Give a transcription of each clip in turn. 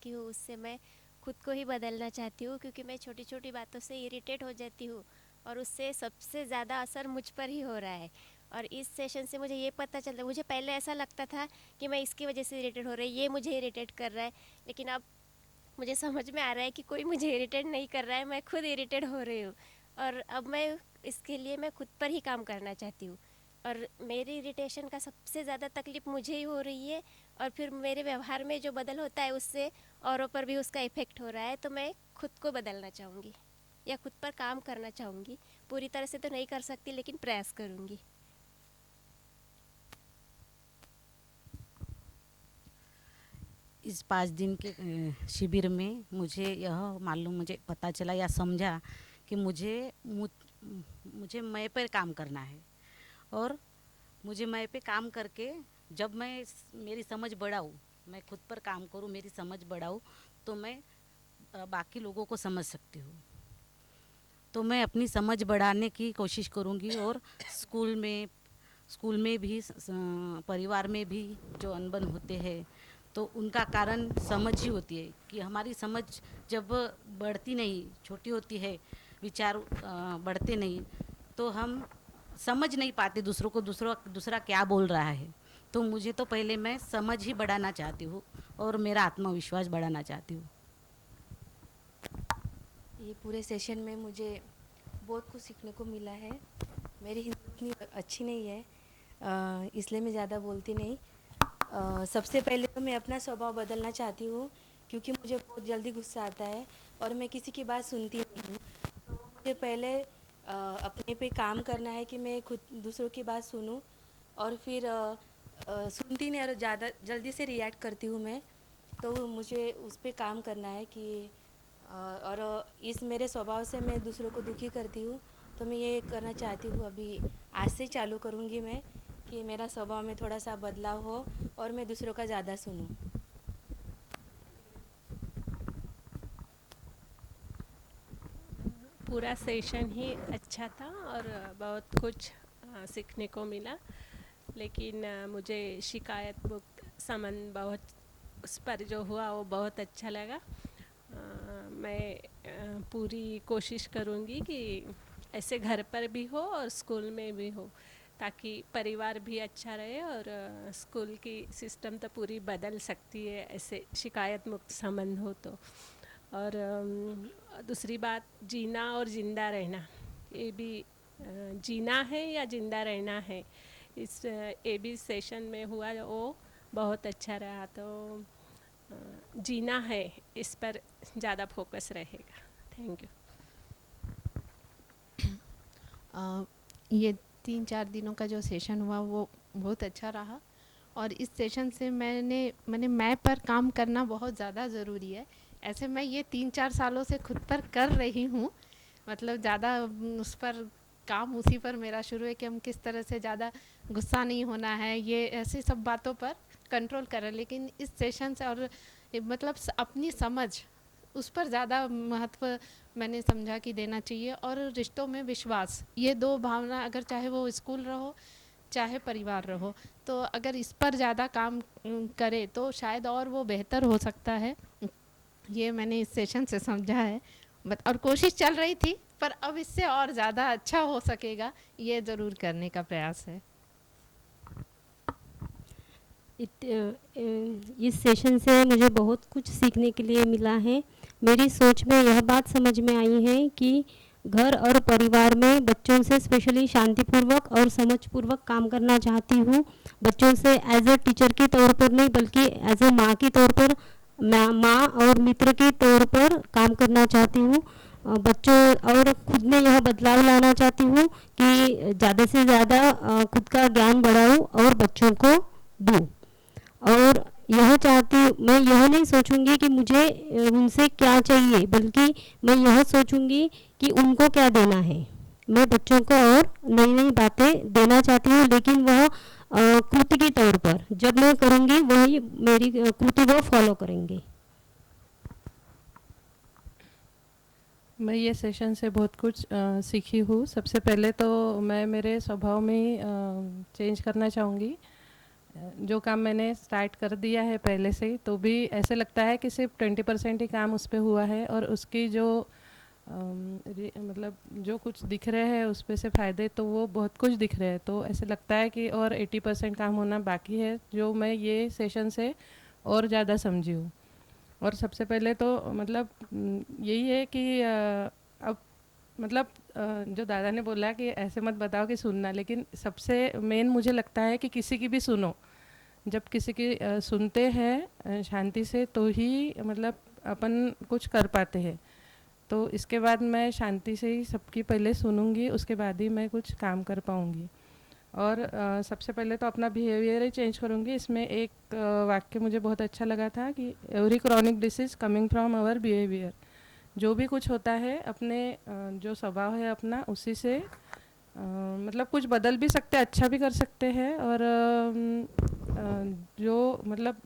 की हूँ उससे मैं खुद को ही बदलना चाहती हूँ, क्योंकि मैं छोटी छोटी बातों से इरिटेट हो जाती हूँ और उससे सबसे ज़्यादा असर मुझ पर ही हो रहा है। और इस सेशन से मुझे ये पता चलता, मुझे पहले ऐसा लगता था कि मैं इसकी वजह से इरिटेट हो रही है, ये मुझे इरिटेट कर रहा है, लेकिन अब मुझे समझ में आ रहा है कि कोई मुझे इरिटेट नहीं कर रहा है, मैं खुद इरिटेट हो रही हूँ। और अब मैं इसके लिए मैं खुद पर ही काम करना चाहती हूँ। और मेरी इरिटेशन का सबसे ज़्यादा तकलीफ़ मुझे ही हो रही है, और फिर मेरे व्यवहार में जो बदल होता है उससे औरों पर भी उसका इफ़ेक्ट हो रहा है। तो मैं खुद को बदलना चाहूँगी या खुद पर काम करना चाहूँगी। पूरी तरह से तो नहीं कर सकती, लेकिन प्रयास करूँगी। इस 5 दिन के शिविर में मुझे पता चला या समझा कि मुझे मैं पर काम करना है। और मुझे मैं पे काम करके जब मेरी समझ बढ़ाऊँ, मैं खुद पर काम करूँ, मेरी समझ बढ़ाऊँ, तो मैं बाकी लोगों को समझ सकती हूँ। तो मैं अपनी समझ बढ़ाने की कोशिश करूँगी। और स्कूल में स्कूल में भी परिवार में भी जो अनबन होते हैं, तो उनका कारण समझ ही होती है कि हमारी समझ जब बढ़ती नहीं, छोटी होती है, विचार बढ़ते नहीं, तो हम समझ नहीं पाते दूसरों को, दूसरा क्या बोल रहा है। तो मुझे तो पहले मैं समझ ही बढ़ाना चाहती हूँ और मेरा आत्मविश्वास बढ़ाना चाहती हूँ। ये पूरे सेशन में मुझे बहुत कुछ सीखने को मिला है। मेरी हिंदी इतनी अच्छी नहीं है, इसलिए मैं ज़्यादा बोलती नहीं। सबसे पहले तो मैं अपना स्वभाव बदलना चाहती हूँ, क्योंकि मुझे बहुत जल्दी गुस्सा आता है और मैं किसी की बात सुनती नहीं हूँ। तो मुझे पहले अपने पे काम करना है कि मैं खुद दूसरों की बात सुनूँ, और फिर सुनती नहीं और ज़्यादा जल्दी से रिएक्ट करती हूँ मैं। तो मुझे उस पे काम करना है कि और इस मेरे स्वभाव से मैं दूसरों को दुखी करती हूँ। तो मैं ये करना चाहती हूँ, अभी आज से चालू करूँगी मैं, कि मेरा स्वभाव में थोड़ा सा बदलाव हो और मैं दूसरों का ज़्यादा सुनूँ। पूरा सेशन ही अच्छा था और बहुत कुछ सीखने को मिला। लेकिन मुझे शिकायत मुक्त संबंध बहुत, उस पर जो हुआ वो बहुत अच्छा लगा। मैं पूरी कोशिश करूँगी कि ऐसे घर पर भी हो और स्कूल में भी हो, ताकि परिवार भी अच्छा रहे और स्कूल की सिस्टम तो पूरी बदल सकती है ऐसे शिकायत मुक्त संबंध हो तो। और दूसरी बात, जीना और ज़िंदा रहना, ये भी जीना है या ज़िंदा रहना है, इस ये भी सेशन में हुआ, वो बहुत अच्छा रहा। तो जीना है, इस पर ज़्यादा फोकस रहेगा। Thank you. ये 3-4 दिनों का जो सेशन हुआ वो बहुत अच्छा रहा। और इस सेशन से मैंने मैं पर काम करना बहुत ज़्यादा ज़रूरी है। ऐसे मैं ये 3-4 सालों से खुद पर कर रही हूँ, मतलब ज़्यादा उस पर काम, उसी पर मेरा शुरू है कि हम किस तरह से ज़्यादा गुस्सा नहीं होना है, ये ऐसी सब बातों पर कंट्रोल करें। लेकिन इस सेशन से और मतलब अपनी समझ, उस पर ज़्यादा महत्व मैंने समझा कि देना चाहिए। और रिश्तों में विश्वास, ये दो भावना, अगर चाहे वो स्कूल रहो चाहे परिवार रहो, तो अगर इस पर ज़्यादा काम करे तो शायद और वो बेहतर हो सकता है। ये मैंने इस सेशन से समझा है। बट और कोशिश चल रही थी, पर अब इससे और ज़्यादा अच्छा हो सकेगा, ये ज़रूर करने का प्रयास है। इस सेशन से मुझे बहुत कुछ सीखने के लिए मिला है। मेरी सोच में यह बात समझ में आई है कि घर और परिवार में बच्चों से स्पेशली शांतिपूर्वक और समझपूर्वक काम करना चाहती हूँ। बच्चों से एज ए टीचर के तौर पर नहीं, बल्कि एज ए माँ के तौर पर, माँ और मित्र के तौर पर काम करना चाहती हूँ। बच्चों और खुद में यह बदलाव लाना चाहती हूँ कि ज़्यादा से ज़्यादा खुद का ज्ञान बढ़ाऊँ और बच्चों को दूँ। और मैं यह नहीं सोचूंगी कि मुझे उनसे क्या चाहिए, बल्कि मैं यह सोचूंगी कि उनको क्या देना है। मैं बच्चों को और नई नई बातें देना चाहती हूँ, लेकिन वह कृति के तौर पर जब मैं करूँगी वही मेरी कृति वो फॉलो करेंगे। मैं ये सेशन से बहुत कुछ सीखी हूँ। सबसे पहले तो मैं मेरे स्वभाव में चेंज करना चाहूँगी। जो काम मैंने स्टार्ट कर दिया है पहले से ही, तो भी ऐसे लगता है कि सिर्फ 20% ही काम उस पे हुआ है, और उसकी जो मतलब जो कुछ दिख रहे हैं उस पे से फ़ायदे तो वो बहुत कुछ दिख रहे हैं। तो ऐसे लगता है कि और 80% काम होना बाकी है, जो मैं ये सेशन से और ज़्यादा समझी हूँ। और सबसे पहले तो मतलब यही है कि अब मतलब जो दादा ने बोला कि ऐसे मत बताओ कि सुनना, लेकिन सबसे मेन मुझे लगता है कि किसी की भी सुनो। जब किसी की सुनते हैं शांति से, तो ही मतलब अपन कुछ कर पाते हैं। तो इसके बाद मैं शांति से ही सबकी पहले सुनूंगी, उसके बाद ही मैं कुछ काम कर पाऊंगी। और सबसे पहले तो अपना बिहेवियर ही चेंज करूंगी। इसमें एक वाक्य मुझे बहुत अच्छा लगा था कि every chronic disease coming from our behaviour. जो भी कुछ होता है अपने जो स्वभाव है अपना, उसी से मतलब कुछ बदल भी सकते हैं, अच्छा भी कर सकते हैं, और जो मतलब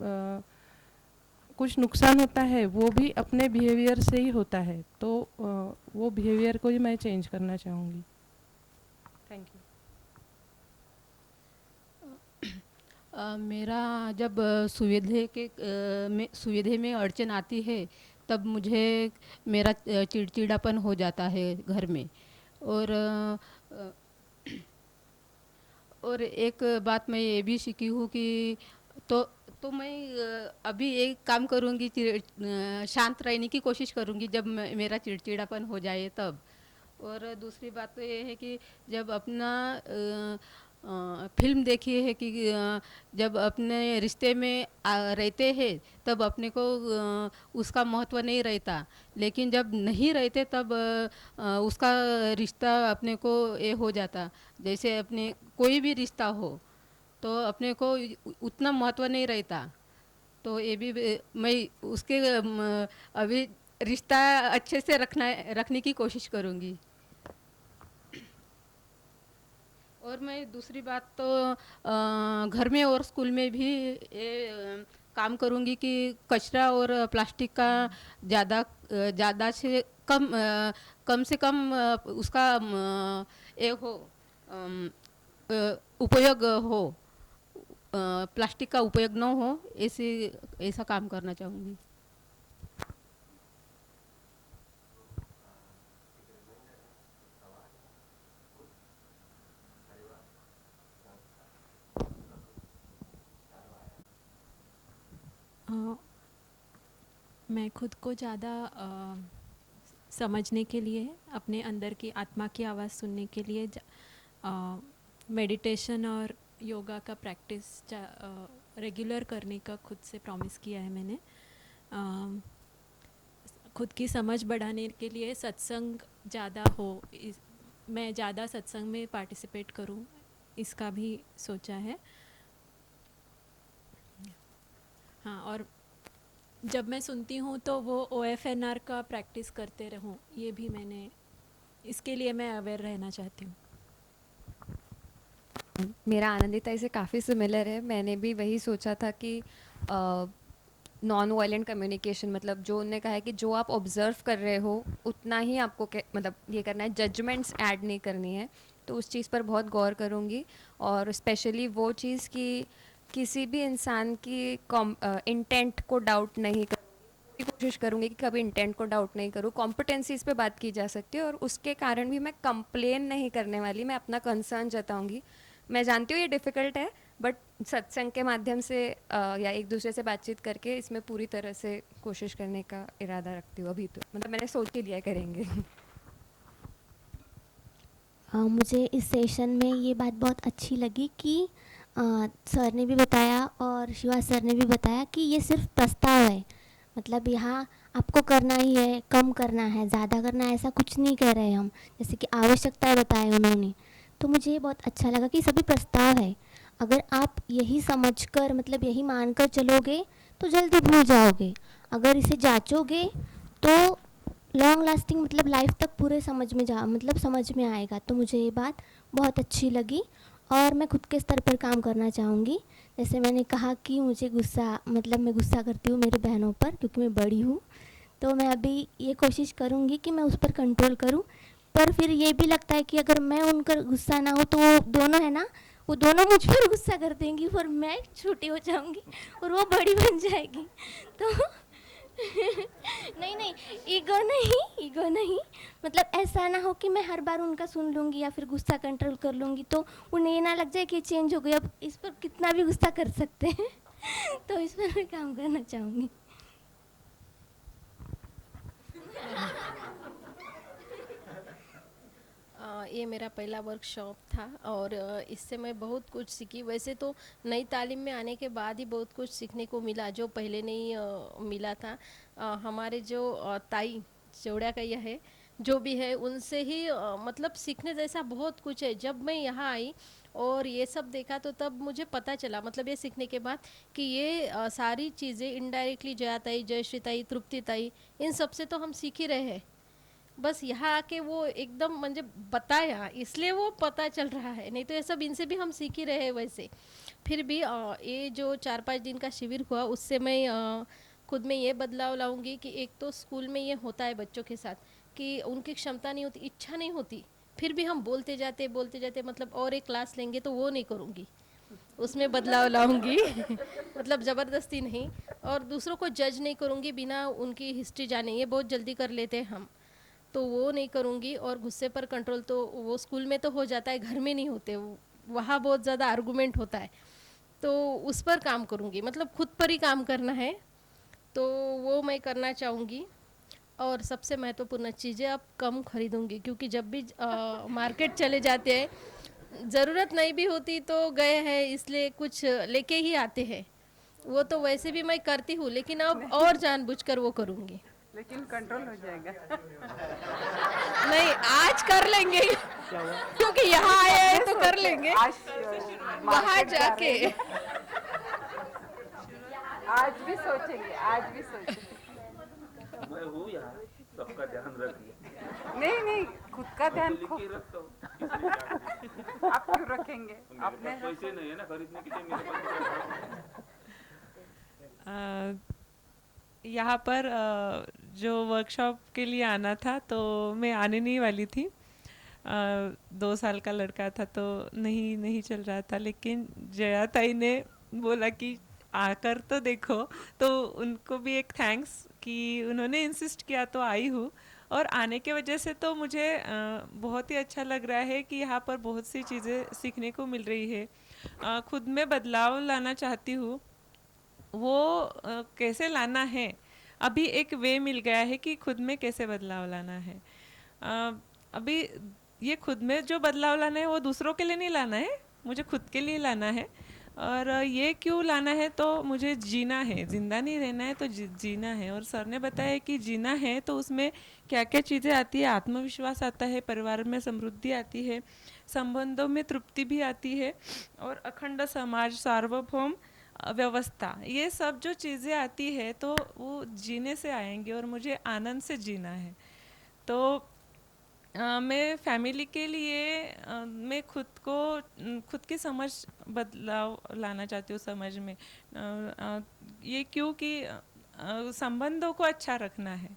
कुछ नुकसान होता है वो भी अपने बिहेवियर से ही होता है। तो वो बिहेवियर को ही मैं चेंज करना चाहूँगी। Thank you. मेरा जब सुविधे में अड़चन आती है, तब मुझे मेरा चिड़चिड़ापन हो जाता है घर में। और एक बात मैं ये भी सीखी हूँ कि तो मैं अभी एक काम करूँगी, शांत रहने की कोशिश करूँगी जब मेरा चिड़चिड़ापन हो जाए तब। और दूसरी बात तो ये है कि जब अपना फिल्म देखी है कि जब अपने रिश्ते में रहते हैं तब अपने को उसका महत्व नहीं रहता, लेकिन जब नहीं रहते तब उसका रिश्ता अपने को ये हो जाता। जैसे अपने कोई भी रिश्ता हो तो अपने को उतना महत्व नहीं रहता। तो ये भी मैं उसके अभी रिश्ता अच्छे से रखने की कोशिश करूँगी। और मैं दूसरी बात तो घर में और स्कूल में भी ये काम करूँगी कि कचरा और प्लास्टिक का ज़्यादा से कम से कम उसका ये हो उपयोग हो, प्लास्टिक का उपयोग न हो, ऐसा काम करना चाहूँगी। मैं खुद को ज़्यादा समझने के लिए, अपने अंदर की आत्मा की आवाज़ सुनने के लिए मेडिटेशन और योगा का प्रैक्टिस रेगुलर करने का खुद से प्रॉमिस किया है मैंने। खुद की समझ बढ़ाने के लिए सत्संग ज़्यादा हो, मैं ज़्यादा सत्संग में पार्टिसिपेट करूं, इसका भी सोचा है। हाँ, और जब मैं सुनती हूँ तो वो OFNR का प्रैक्टिस करते रहूँ, ये भी मैंने, इसके लिए मैं अवेयर रहना चाहती हूँ। मेरा आनंदिता से काफ़ी सिमिलर है। मैंने भी वही सोचा था कि नॉन वायलेंट कम्युनिकेशन, मतलब जो उन्होंने कहा है कि जो आप ऑब्ज़र्व कर रहे हो उतना ही आपको मतलब ये करना है, जजमेंट्स ऐड नहीं करनी है। तो उस चीज़ पर बहुत गौर करूँगी, और स्पेशली वो चीज़ कि किसी भी इंसान की इंटेंट को डाउट नहीं करूँगी, कोशिश करूँगी कि कभी इंटेंट को डाउट नहीं करूँ। कॉम्पिटेंसीज पे बात की जा सकती है, और उसके कारण भी मैं कंप्लेन नहीं करने वाली, मैं अपना कंसर्न जताऊँगी। मैं जानती हूँ ये डिफ़िकल्ट है, बट सत्संग के माध्यम से या एक दूसरे से बातचीत करके इसमें पूरी तरह से कोशिश करने का इरादा रखती हूँ। अभी तो मतलब मैंने सोच ही लिया करेंगे। मुझे इस सेशन में ये बात बहुत अच्छी लगी कि सर ने भी बताया और शिवा सर ने भी बताया कि ये सिर्फ प्रस्ताव है, मतलब यहाँ आपको करना ही है, कम करना है, ज़्यादा करना है, ऐसा कुछ नहीं कह रहे हम। जैसे कि आवश्यकताएं बताए उन्होंने, तो मुझे ये बहुत अच्छा लगा कि सभी प्रस्ताव है। अगर आप यही समझकर, मतलब यही मानकर चलोगे तो जल्दी भूल जाओगे। अगर इसे जांचोगे तो लॉन्ग लास्टिंग, मतलब लाइफ तक पूरे समझ में आएगा। तो मुझे ये बात बहुत अच्छी लगी, और मैं खुद के स्तर पर काम करना चाहूँगी। जैसे मैंने कहा कि मुझे मैं गुस्सा करती हूँ मेरी बहनों पर, क्योंकि मैं बड़ी हूँ। तो मैं अभी ये कोशिश करूँगी कि मैं उस पर कंट्रोल करूँ। पर फिर ये भी लगता है कि अगर मैं उनका गुस्सा ना हो तो वो दोनों है ना, वो दोनों मुझ पर गुस्सा कर देंगी और मैं छोटी हो जाऊंगी और वो बड़ी बन जाएगी। तो नहीं नहीं, ईगो नहीं, मतलब ऐसा ना हो कि मैं हर बार उनका सुन लूँगी या फिर गुस्सा कंट्रोल कर लूँगी तो उन्हें ये ना लग जाए कि चेंज हो गई, अब इस पर कितना भी गुस्सा कर सकते हैं। तो इस पर मैं काम करना चाहूँगी। ये मेरा पहला वर्कशॉप था और इससे मैं बहुत कुछ सीखी। वैसे तो नई तालीम में आने के बाद ही बहुत कुछ सीखने को मिला जो पहले नहीं मिला था। हमारे जो ताई चौड़ा कैया है जो भी है उनसे ही मतलब सीखने जैसा बहुत कुछ है। जब मैं यहाँ आई और ये सब देखा तो तब मुझे पता चला, मतलब ये सीखने के बाद कि ये सारी चीज़ें इनडायरेक्टली जया ताई, जयश्री ताई, तृप्ति ताई, इन सब से तो हम सीख ही रहे हैं। बस यहाँ आके वो एकदम मुझे बताया इसलिए वो पता चल रहा है, नहीं तो ये सब इनसे भी हम सीख ही रहे हैं। वैसे फिर भी ये जो 4-5 दिन का शिविर हुआ उससे मैं खुद में ये बदलाव लाऊंगी कि एक तो स्कूल में ये होता है बच्चों के साथ कि उनकी क्षमता नहीं होती, इच्छा नहीं होती, फिर भी हम बोलते जाते मतलब और एक क्लास लेंगे तो वो नहीं करूँगी, उसमें बदलाव लाऊंगी। मतलब ज़बरदस्ती नहीं, और दूसरों को जज नहीं करूँगी बिना उनकी हिस्ट्री जाने, ये बहुत जल्दी कर लेते हैं हम, तो वो नहीं करूँगी। और गुस्से पर कंट्रोल तो वो स्कूल में तो हो जाता है, घर में नहीं होते, वहाँ बहुत ज़्यादा आर्गूमेंट होता है, तो उस पर काम करूँगी। मतलब खुद पर ही काम करना है तो वो मैं करना चाहूँगी। और सबसे महत्वपूर्ण चीज़ें अब कम खरीदूँगी, क्योंकि जब भी मार्केट चले जाते हैं ज़रूरत नहीं भी होती तो गए हैं इसलिए कुछ लेके ही आते हैं। वो तो वैसे भी मैं करती हूँ लेकिन अब और जानबूझकर वो करूँगी। लेकिन कंट्रोल हो जाएगा। नहीं, आज कर लेंगे क्योंकि यहाँ आए हैं तो कर लेंगे, वहाँ जाके आज भी सोचेंगे। मैं हूँ यहाँ, सबका ध्यान रखिए। नहीं, खुद का ध्यान लिख के रखता हूँ। आप क्यों रखेंगे? अपने पैसे नहीं है ना खरीदने के लिए मेरे पास। यहाँ पर जो वर्कशॉप के लिए आना था तो मैं आने नहीं वाली थी। 2 साल का लड़का था तो नहीं चल रहा था, लेकिन जया ताई ने बोला कि आकर तो देखो, तो उनको भी एक थैंक्स कि उन्होंने इंसिस्ट किया तो आई हूँ। और आने के वजह से तो मुझे बहुत ही अच्छा लग रहा है कि यहाँ पर बहुत सी चीज़ें सीखने को मिल रही है। खुद में बदलाव लाना चाहती हूँ, वो कैसे लाना है, अभी एक वे मिल गया है कि खुद में कैसे बदलाव लाना है। अभी ये खुद में जो बदलाव लाना है वो दूसरों के लिए नहीं लाना है, मुझे खुद के लिए लाना है। और ये क्यों लाना है, तो मुझे जीना है, ज़िंदा नहीं रहना है तो जीना है। और सर ने बताया कि जीना है तो उसमें क्या क्या चीज़ें आती है, आत्मविश्वास आता है, परिवार में समृद्धि आती है, संबंधों में तृप्ति भी आती है, और अखंड समाज, सार्वभौम व्यवस्था, ये सब जो चीज़ें आती है तो वो जीने से आएंगे और मुझे आनंद से जीना है। तो मैं फैमिली के लिए मैं खुद की समझ बदलाव लाना चाहती हूँ समझ में। ये क्योंकि संबंधों को अच्छा रखना है।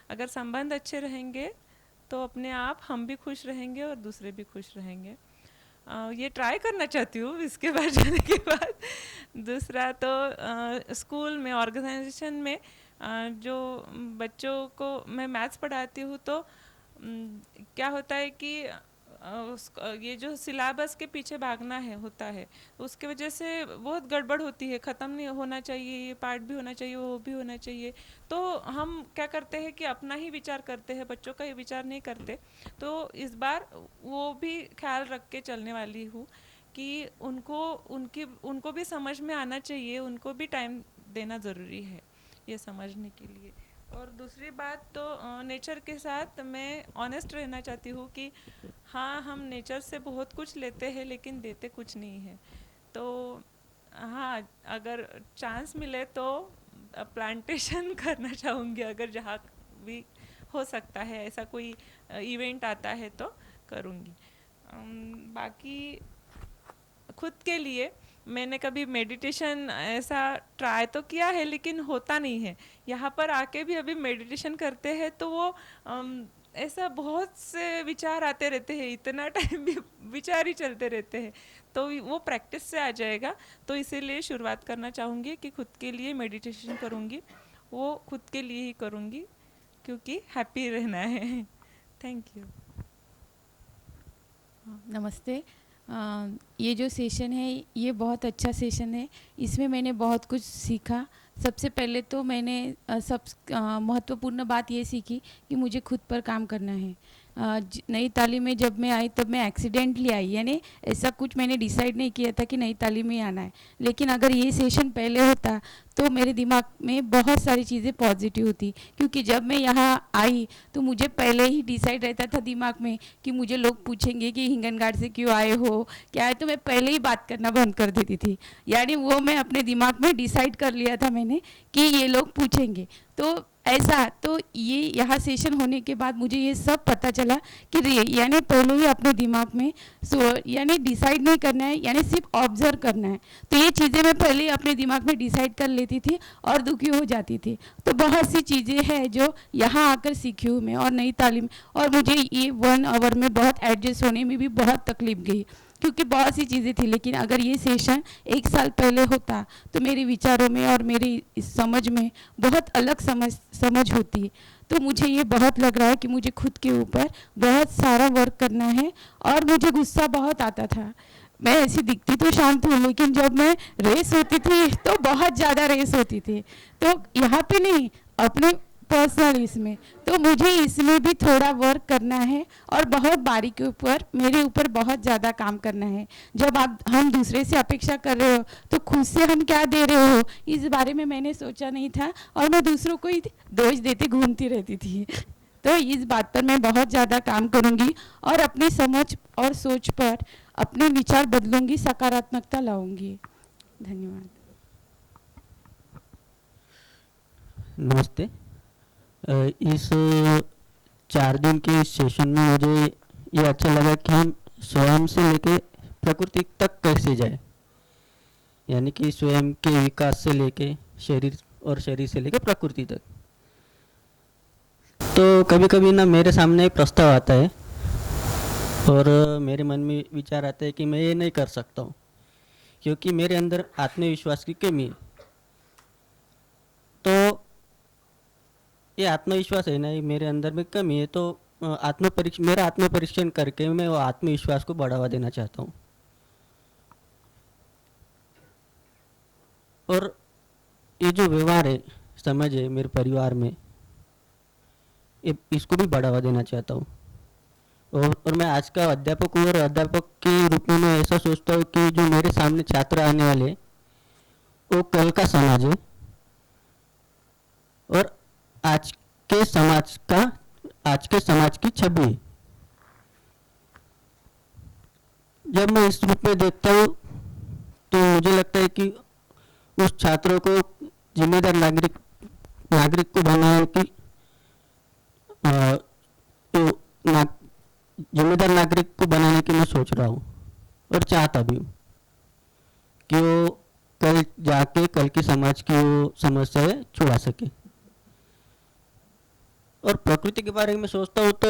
अगर संबंध अच्छे रहेंगे तो अपने आप हम भी खुश रहेंगे और दूसरे भी खुश रहेंगे। ये ट्राई करना चाहती हूँ इसके बाद जाने के बाद। दूसरा तो स्कूल में, ऑर्गेनाइजेशन में जो बच्चों को मैं मैथ्स पढ़ाती हूँ तो क्या होता है कि ये जो सिलेबस के पीछे भागना होता है, उसके वजह से बहुत गड़बड़ होती है, ख़त्म नहीं होना चाहिए, ये पार्ट भी होना चाहिए, वो भी होना चाहिए। तो हम क्या करते हैं कि अपना ही विचार करते हैं, बच्चों का ही विचार नहीं करते। तो इस बार वो भी ख्याल रख के चलने वाली हूँ कि उनको भी समझ में आना चाहिए, उनको भी टाइम देना ज़रूरी है ये समझने के लिए। और दूसरी बात तो नेचर के साथ मैं ऑनेस्ट रहना चाहती हूँ कि हाँ, हम नेचर से बहुत कुछ लेते हैं लेकिन देते कुछ नहीं है। तो हाँ, अगर चांस मिले तो प्लांटेशन करना चाहूँगी, अगर जहाँ भी हो सकता है, ऐसा कोई इवेंट आता है तो करूँगी। बाकी खुद के लिए मैंने कभी मेडिटेशन ऐसा ट्राई तो किया है लेकिन होता नहीं है। यहाँ पर आके भी अभी मेडिटेशन करते हैं तो वो ऐसा बहुत से विचार आते रहते हैं, इतना टाइम भी विचार ही चलते रहते हैं, तो वो प्रैक्टिस से आ जाएगा। तो इसीलिए शुरुआत करना चाहूँगी कि खुद के लिए मेडिटेशन करूँगी, वो खुद के लिए ही करूँगी क्योंकि हैप्पी रहना है। Thank you. नमस्ते। ये जो सेशन है ये बहुत अच्छा सेशन है, इसमें मैंने बहुत कुछ सीखा। सबसे पहले तो मैंने महत्वपूर्ण बात ये सीखी कि मुझे खुद पर काम करना है। नई तालीम में जब मैं आई तब मैं एक्सीडेंटली आई, यानी ऐसा कुछ मैंने डिसाइड नहीं किया था कि नई तालीम में आना है। लेकिन अगर ये सेशन पहले होता तो मेरे दिमाग में बहुत सारी चीज़ें पॉजिटिव होती, क्योंकि जब मैं यहाँ आई तो मुझे पहले ही डिसाइड रहता था दिमाग में कि मुझे लोग पूछेंगे कि हिंगनघाट से क्यों आए हो, क्या है, तो मैं पहले ही बात करना बंद कर देती थी। यानी वो मैं अपने दिमाग में डिसाइड कर लिया था मैंने कि ये लोग पूछेंगे। तो ऐसा, तो ये यहाँ सेशन होने के बाद मुझे ये सब पता चला कि यानी पहले ही अपने दिमाग में यानी डिसाइड नहीं करना है, यानी सिर्फ ऑब्जर्व करना है। तो ये चीज़ें मैं पहले ही अपने दिमाग में डिसाइड कर लेती थी और दुखी हो जाती थी। तो बहुत सी चीज़ें हैं जो यहाँ आकर सीखी हूँ मैं और नई तालीम, और मुझे ये 1 आवर में बहुत एडजस्ट होने में भी बहुत तकलीफ गई, क्योंकि बहुत सी चीज़ें थी। लेकिन अगर ये सेशन 1 साल पहले होता तो मेरे विचारों में और मेरी समझ में बहुत अलग समझ होती। तो मुझे ये बहुत लग रहा है कि मुझे खुद के ऊपर बहुत सारा वर्क करना है। और मुझे गुस्सा बहुत आता था, मैं ऐसी दिखती तो शांत हूँ, लेकिन जब मैं रेस होती थी तो बहुत ज़्यादा रेस होती थी। तो यहाँ पे नहीं, अपने पर्सनल इसमें, तो मुझे इसमें भी थोड़ा वर्क करना है और बहुत बारीकी ऊपर मेरे ऊपर बहुत ज़्यादा काम करना है। जब हम दूसरे से अपेक्षा कर रहे हो तो खुद से हम क्या दे रहे हो, इस बारे में मैंने सोचा नहीं था और मैं दूसरों को ही दोष देते घूमती रहती थी। तो इस बात पर मैं बहुत ज़्यादा काम करूँगी और अपनी समझ और सोच पर अपने विचार बदलूँगी, सकारात्मकता लाऊंगी। धन्यवाद। नमस्ते। इस 4 दिन के इस सेशन में मुझे ये अच्छा लगा कि हम स्वयं से लेके प्रकृति तक कैसे जाए, यानी कि स्वयं के विकास से लेके शरीर और शरीर से लेके प्रकृति तक। तो कभी कभी ना मेरे सामने एक प्रस्ताव आता है और मेरे मन में विचार आता है कि मैं ये नहीं कर सकता हूँ, क्योंकि मेरे अंदर आत्मविश्वास की कमी है। तो ये आत्मविश्वास है ना, ये मेरे अंदर में कमी है। तो मेरा आत्मपरीक्षण करके मैं वो आत्मविश्वास को बढ़ावा देना चाहता हूँ। और ये जो व्यवहार है, समझ है मेरे परिवार में, इसको भी बढ़ावा देना चाहता हूँ। और मैं आज का अध्यापक हूँ और अध्यापक के रूप में मैं ऐसा सोचता हूँ कि जो मेरे सामने छात्र आने वाले वो कल का समाज है और आज के समाज की छवि है। जब मैं इस रूप में देखता हूँ तो मुझे लगता है कि उस छात्रों को जिम्मेदार नागरिक को बनाने की जिम्मेदार नागरिक को बनाने की मैं सोच रहा हूँ और चाहता भी हूँ कि वो कल जाके कल की समाज की वो समस्याएं छुड़ा सके। और प्रकृति के बारे में सोचता हूँ तो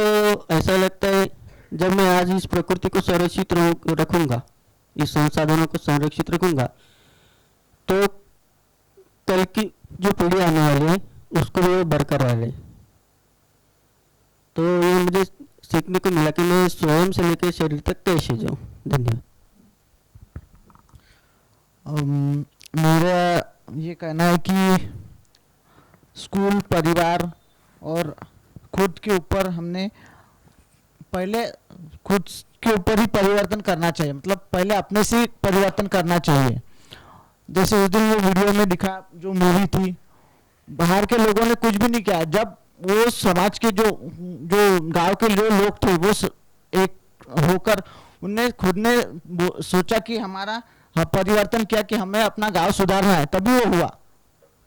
ऐसा लगता है जब मैं आज इस प्रकृति को संरक्षित रखूँगा, इस संसाधनों को संरक्षित रखूँगा, तो कल की जो पीढ़ी आने वाली है उसको वो बरकरार रहे। तो ये मुझे सीखने को मिला कि मैं स्वयं से लेकर शरीर तक कैसे जाऊँ। धन्यवाद। मेरा ये कहना है कि स्कूल, परिवार और खुद के ऊपर हमने पहले खुद के ऊपर ही परिवर्तन करना चाहिए, मतलब पहले अपने से परिवर्तन करना चाहिए। जैसे उस दिन वो वीडियो में दिखा जो मूवी थी, बाहर के लोगों ने कुछ भी नहीं किया, जब वो समाज के जो गांव के जो लोग थे वो एक होकर उनने खुद ने सोचा कि हमारा परिवर्तन किया कि हमें अपना गांव सुधारना है, तभी वो हुआ।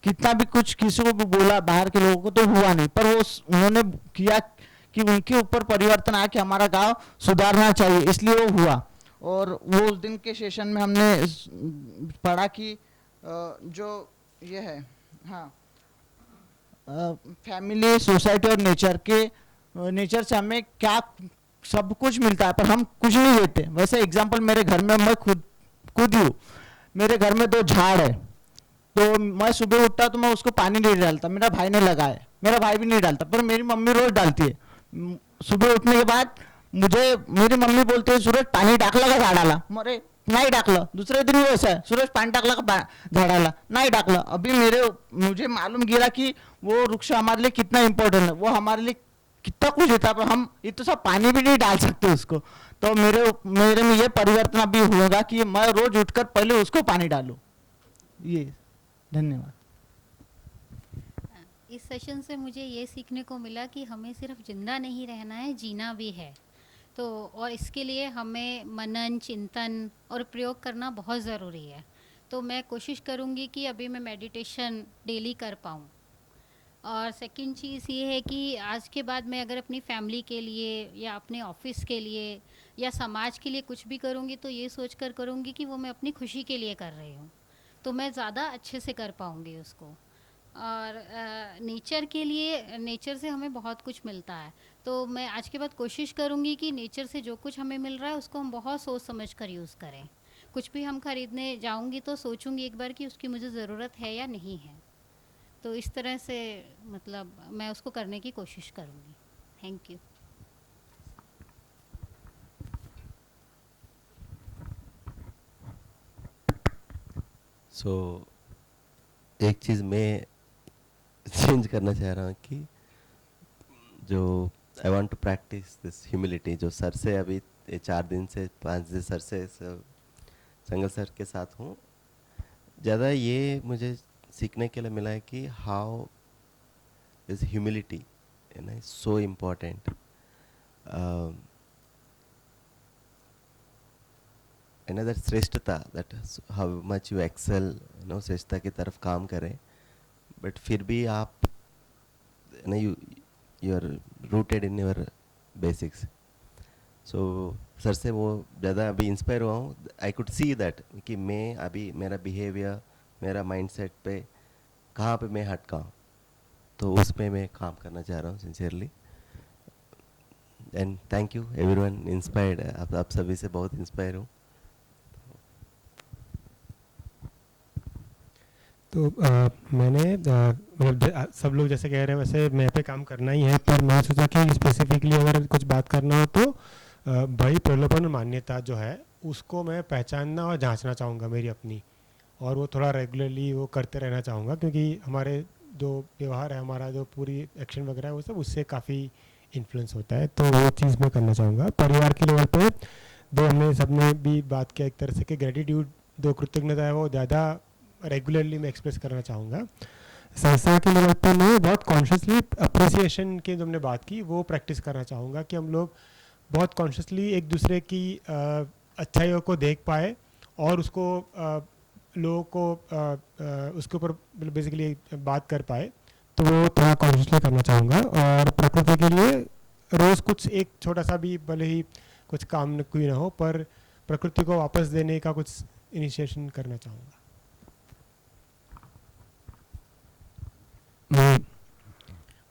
कितना भी कुछ किसी को भी बोला बाहर के लोगों को तो हुआ नहीं, पर वो उन्होंने किया कि उनके ऊपर परिवर्तन आया कि हमारा गांव सुधारना चाहिए, इसलिए वो हुआ। और वो उस दिन के सेशन में हमने पढ़ा कि जो ये है, हाँ, फैमिली, सोसाइटी और नेचर के नेचर से हमें क्या सब कुछ मिलता है पर हम कुछ नहीं लेते। वैसे एग्जांपल मेरे घर में मैं खुद ही हूँ। मेरे घर में 2 झाड़ है, तो मैं सुबह उठता तो मैं उसको पानी नहीं डालता, मेरा भाई ने लगाया, मेरा भाई भी नहीं डालता, पर मेरी मम्मी रोज डालती है। सुबह उठने के बाद मुझे मेरी मम्मी बोलती है सूरज पाणी टाकलं का झाडाला, मरे नाही टाकलं। दूसरे दिन वैसा है, सूरज पाणी टाकलं का झाडाला, नहीं टाकलं। अभी मुझे मालूम गिरा कि वो वृक्ष हमारे लिए कितना इम्पोर्टेंट है, वो हमारे लिए कितना कुछ देता है, पर हम इतना सा पानी भी नहीं डाल सकते उसको। तो मेरे में ये परिवर्तन अभी होगा कि मैं रोज उठकर पहले उसको पानी डालूं। ये धन्यवाद। इस सेशन से मुझे ये सीखने को मिला कि हमें सिर्फ जिंदा नहीं रहना है, जीना भी है। तो और इसके लिए हमें मनन, चिंतन और प्रयोग करना बहुत ज़रूरी है। तो मैं कोशिश करूँगी कि अभी मैं मेडिटेशन डेली कर पाऊँ। और सेकंड चीज़ ये है कि आज के बाद मैं अगर अपनी फैमिली के लिए या अपने ऑफिस के लिए या समाज के लिए कुछ भी करूँगी तो ये सोच कर करूँगी कि वो मैं अपनी खुशी के लिए कर रही हूँ, तो मैं ज़्यादा अच्छे से कर पाऊँगी उसको। और नेचर के लिए, नेचर से हमें बहुत कुछ मिलता है, तो मैं आज के बाद कोशिश करूँगी कि नेचर से जो कुछ हमें मिल रहा है उसको हम बहुत सोच समझ कर यूज़ करें। कुछ भी हम खरीदने जाऊँगी तो सोचूंगी एक बार कि उसकी मुझे ज़रूरत है या नहीं है। तो इस तरह से मतलब मैं उसको करने की कोशिश करूँगी। Thank you. एक चीज़ मैं चेंज करना चाह रहा हूँ कि जो I want to practise this humility, जो सर से अभी 4 दिन से 5 दिन सर से संगल सर के साथ हूँ, ज़्यादा ये मुझे सीखने के लिए मिला है कि how is humility so important. another श्रेष्ठता, that how much you excel, श्रेष्ठता की तरफ काम करें, बट फिर भी आप you are rooted in your basics. So sir से वो ज़्यादा अभी इंस्पायर हुआ हूँ। आई कुड सी दैट कि मैं अभी मेरा बिहेवियर, मेरा माइंडसेट पे कहाँ पे मैं हटका हूँ, तो उसमें मैं काम करना चाह रहा हूँ sincerely. And thank you everyone, inspired, आप सभी से बहुत इंस्पायर हूँ। तो मैंने मतलब सब लोग जैसे कह रहे हैं वैसे मैं पे काम करना ही है, पर मैं सोचा कि स्पेसिफिकली अगर कुछ बात करना हो तो भाई प्रलोभन और मान्यता जो है उसको मैं पहचानना और जांचना चाहूँगा मेरी अपनी, और वो थोड़ा रेगुलरली वो करते रहना चाहूँगा, क्योंकि हमारे जो व्यवहार है, हमारा जो पूरी एक्शन वगैरह है वो सब उससे काफ़ी इन्फ्लुएंस होता है। तो वो चीज़ मैं करना चाहूँगा। परिवार के लेवल पे हमने सबने भी बात किया एक तरह से कि ग्रेटिट्यूड, जो कृतज्ञता है वो ज़्यादा रेगुलरली मैं एक्सप्रेस करना चाहूँगा। संस्था के लेवल पे मैं बहुत कॉन्शियसली अप्रिसिएशन की जो हमने बात की वो प्रैक्टिस करना चाहूँगा, कि हम लोग बहुत कॉन्शियसली एक दूसरे की अच्छाइयों को देख पाए और उसको लोगों को उसके ऊपर बेसिकली बात कर पाए, तो वो थोड़ा कॉन्शियसली करना चाहूँगा। और प्रकृति के लिए रोज़ कुछ एक छोटा सा भी, भले ही कुछ काम कोई ना हो, पर प्रकृति को वापस देने का कुछ इनिशिएशन करना चाहूँगा। मैं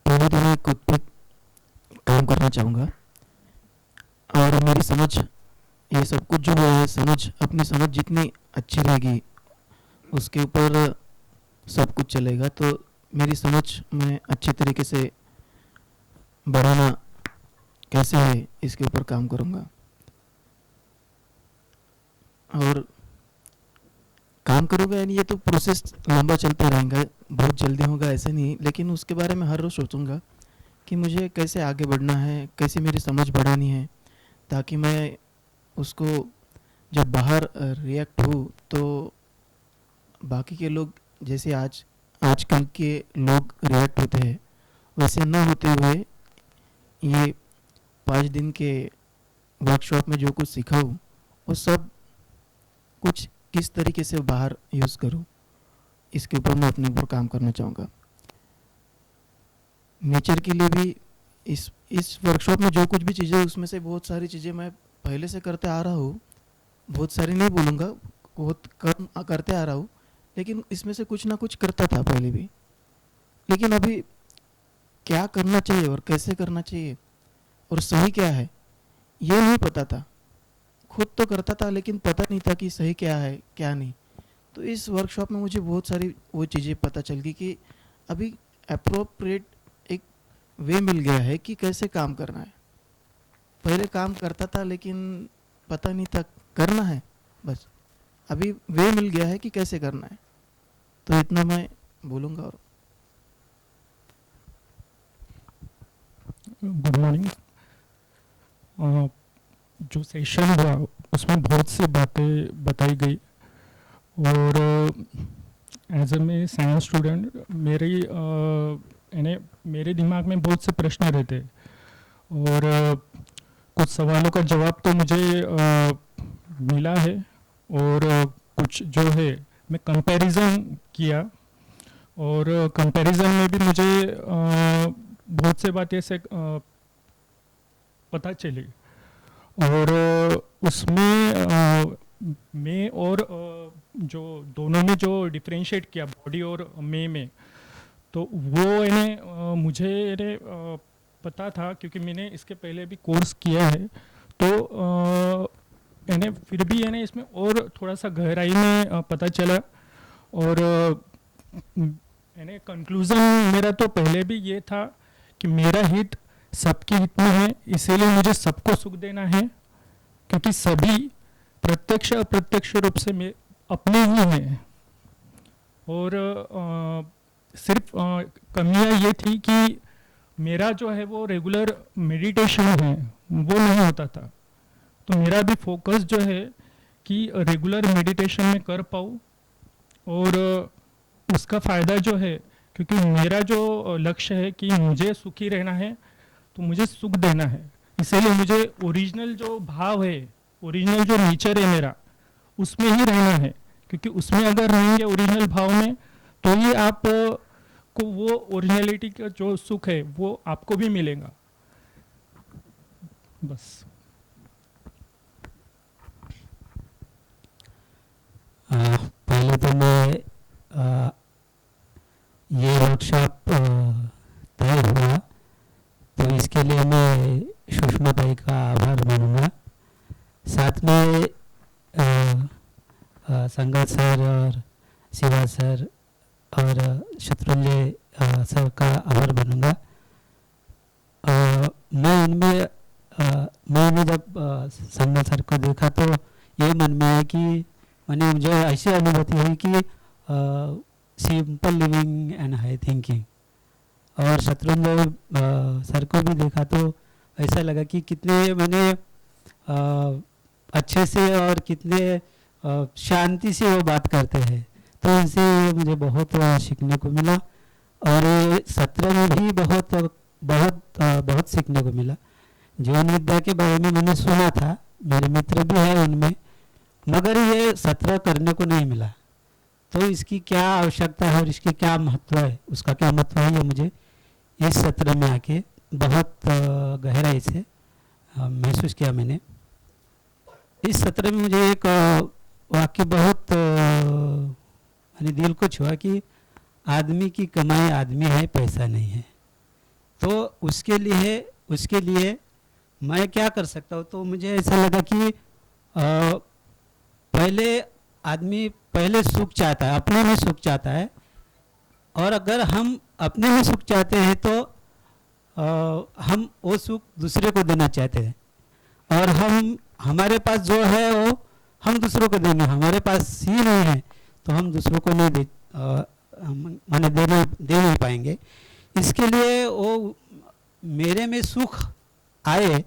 पहले तो मैं खुद पे काम करना चाहूँगा, और मेरी समझ, ये सब कुछ जो है समझ, अपनी समझ जितनी अच्छी रहेगी उसके ऊपर सब कुछ चलेगा। तो मेरी समझ मैं अच्छे तरीके से बढ़ाना कैसे है इसके ऊपर काम करूँगा, और काम करूँगा। यानी ये तो प्रोसेस लंबा चलता रहेगा, बहुत जल्दी होगा ऐसे नहीं, लेकिन उसके बारे में हर रोज़ सोचूंगा कि मुझे कैसे आगे बढ़ना है, कैसे मेरी समझ बढ़ानी है, ताकि मैं उसको जब बाहर रिएक्ट हूँ तो बाकी के लोग जैसे आजकल के लोग रिएक्ट होते हैं वैसे ना होते हुए, ये 5 दिन के वर्कशॉप में जो कुछ सीखा हूँ वो सब कुछ किस तरीके से बाहर यूज़ करूँ, इसके ऊपर मैं अपने ऊपर काम करना चाहूँगा। नेचर के लिए भी इस वर्कशॉप में जो कुछ भी चीज़ें, उसमें से बहुत सारी चीज़ें मैं पहले से करते आ रहा हूँ, बहुत सारी नहीं बोलूँगा, बहुत कम करते आ रहा हूँ, लेकिन इसमें से कुछ ना कुछ करता था पहले भी। लेकिन अभी क्या करना चाहिए और कैसे करना चाहिए और सही क्या है ये नहीं पता था। खुद तो करता था लेकिन पता नहीं था कि सही क्या है क्या नहीं। तो इस वर्कशॉप में मुझे बहुत सारी वो चीज़ें पता चल गई कि अभी अप्रोप्रिएट एक वे मिल गया है कि कैसे काम करना है। पहले काम करता था लेकिन पता नहीं था करना है, बस अभी वे मिल गया है कि कैसे करना है। तो इतना मैं बोलूँगा। और गुड मॉर्निंग। जो सेशन हुआ उसमें बहुत सी बातें बताई गई और एज ए मैं साइंस स्टूडेंट मेरे दिमाग में बहुत से प्रश्न रहते और कुछ सवालों का जवाब तो मुझे मिला है और कुछ जो है मैं कंपैरिजन किया और कंपैरिजन में भी मुझे बहुत से बातें से पता चली और उसमें मैं और जो दोनों में जो डिफरेंशिएट किया बॉडी और में तो वो मुझे पता था क्योंकि मैंने इसके पहले भी कोर्स किया है। तो फिर भी इसमें और थोड़ा सा गहराई में पता चला और कंक्लूज़न मेरा तो पहले भी ये था कि मेरा हित सबके हित में है, इसीलिए मुझे सबको सुख देना है क्योंकि सभी प्रत्यक्ष अप्रत्यक्ष रूप से मैं अपने ही हैं। और सिर्फ कमियां ये थी कि मेरा जो है वो रेगुलर मेडिटेशन है वो नहीं होता था। तो मेरा भी फोकस जो है कि रेगुलर मेडिटेशन में कर पाऊँ और उसका फ़ायदा जो है क्योंकि मेरा जो लक्ष्य है कि मुझे सुखी रहना है तो मुझे सुख देना है, इसीलिए मुझे ओरिजिनल जो भाव है ओरिजिनल जो नेचर है मेरा उसमें ही रहना है क्योंकि उसमें अगर रहेंगे ओरिजिनल भाव में तो ही आप को वो ओरिजिनलिटी का जो सुख है वो आपको भी मिलेगा। बस पहले तो मैं ये वर्कशॉप तय हुआ तो इसके लिए मैं सुषमा भाई का आभार मानूंगा। साथ में संगत सर और शिवा सर और शत्रुंजय सर का आभार मानूंगा। मैं इनमें जब संगत सर को देखा तो ये मन में है कि मुझे ऐसी अनुभूति हुई कि simple living and high thinking. और शत्रुंजय सर को भी देखा तो ऐसा लगा कि कितने अच्छे से और कितने शांति से वो बात करते हैं। तो इनसे मुझे बहुत सीखने को मिला और सत्र में भी बहुत सीखने को मिला। जीवन विद्या के बारे में मैंने सुना था, मेरे मित्र भी हैं उनमें, मगर ये सत्र करने को नहीं मिला। तो इसकी क्या आवश्यकता है और इसकी क्या महत्व है, उसका क्या महत्व है, ये मुझे इस सत्र में आके बहुत गहराई से महसूस किया मैंने। इस सत्र में मुझे एक वाक्य बहुत दिल को छुआ कि आदमी की कमाई आदमी है, पैसा नहीं है। तो उसके लिए मैं क्या कर सकता हूँ। तो मुझे ऐसा लगा कि आदमी पहले सुख चाहता है, अपने में सुख चाहता है, और अगर हम अपने में सुख चाहते हैं तो हम वो सुख दूसरे को देना चाहते हैं। और हमारे पास जो है वो हम दूसरों को देंगे, हमारे पास ही नहीं है तो हम दूसरों को नहीं दे नहीं पाएंगे। इसके लिए वो मेरे में सुख आए,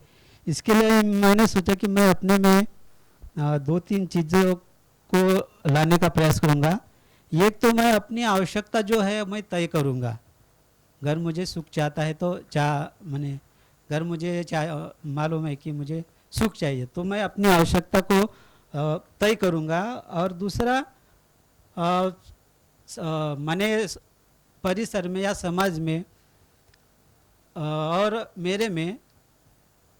इसके लिए मैंने सोचा कि मैं अपने में 2-3 चीज़ों को लाने का प्रयास करूँगा। एक तो मैं अपनी आवश्यकता जो है मैं तय करूँगा। अगर मुझे सुख चाहता है तो अगर मुझे मालूम है कि मुझे सुख चाहिए तो मैं अपनी आवश्यकता को तय करूँगा। और दूसरा मैंने परिसर में या समाज में और मेरे में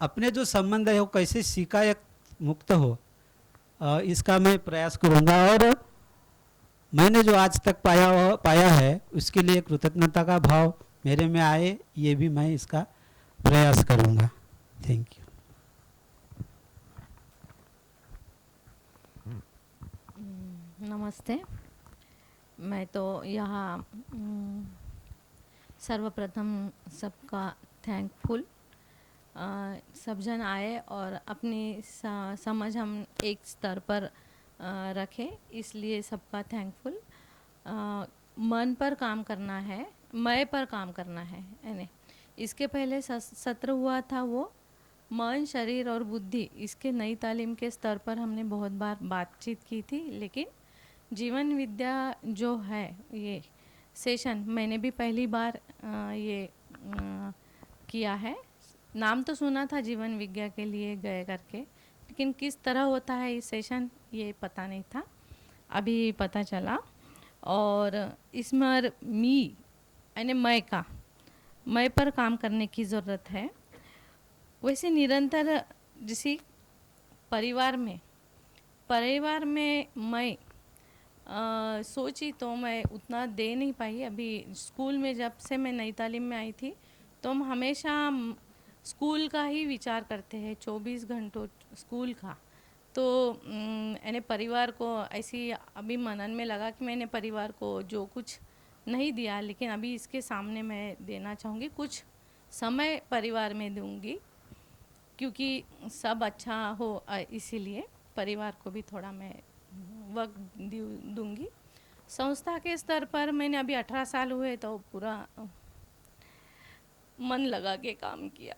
अपने जो संबंध है वो कैसे शिकायत मुक्त हो, इसका मैं प्रयास करूँगा। और मैंने जो आज तक पाया है उसके लिए कृतज्ञता का भाव मेरे में आए, ये भी मैं इसका प्रयास करूँगा। Thank you. नमस्ते। मैं तो यहाँ सर्वप्रथम सबका थैंकफुल, सब जन आए और अपनी समझ हम एक स्तर पर रखें, इसलिए सबका थैंकफुल। मन पर काम करना है, मैं पर काम करना है यानी इसके पहले सत्र हुआ था वो मन, शरीर और बुद्धि, इसके नई तालीम के स्तर पर हमने बहुत बार बातचीत की थी, लेकिन जीवन विद्या जो है ये सेशन मैंने भी पहली बार ये किया है। नाम तो सुना था जीवन विद्या के लिए गए करके, लेकिन किस तरह होता है ये सेशन ये पता नहीं था, अभी पता चला। और इसमें यानी मैं पर काम करने की ज़रूरत है। वैसे निरंतर जिसी परिवार में मैं सोची तो मैं उतना दे नहीं पाई। अभी स्कूल में जब से मैं नई तालीम में आई थी तो हम हमेशा स्कूल का ही विचार करते हैं, 24 घंटों स्कूल का। तो यानी परिवार को ऐसी अभी मनन में लगा कि मैंने परिवार को जो कुछ नहीं दिया, लेकिन अभी इसके सामने मैं देना चाहूँगी, कुछ समय परिवार में दूँगी क्योंकि सब अच्छा हो, इसीलिए परिवार को भी थोड़ा मैं वक्त दूँगी। संस्था के स्तर पर मैंने अभी 18 साल हुए तो पूरा मन लगा के काम किया।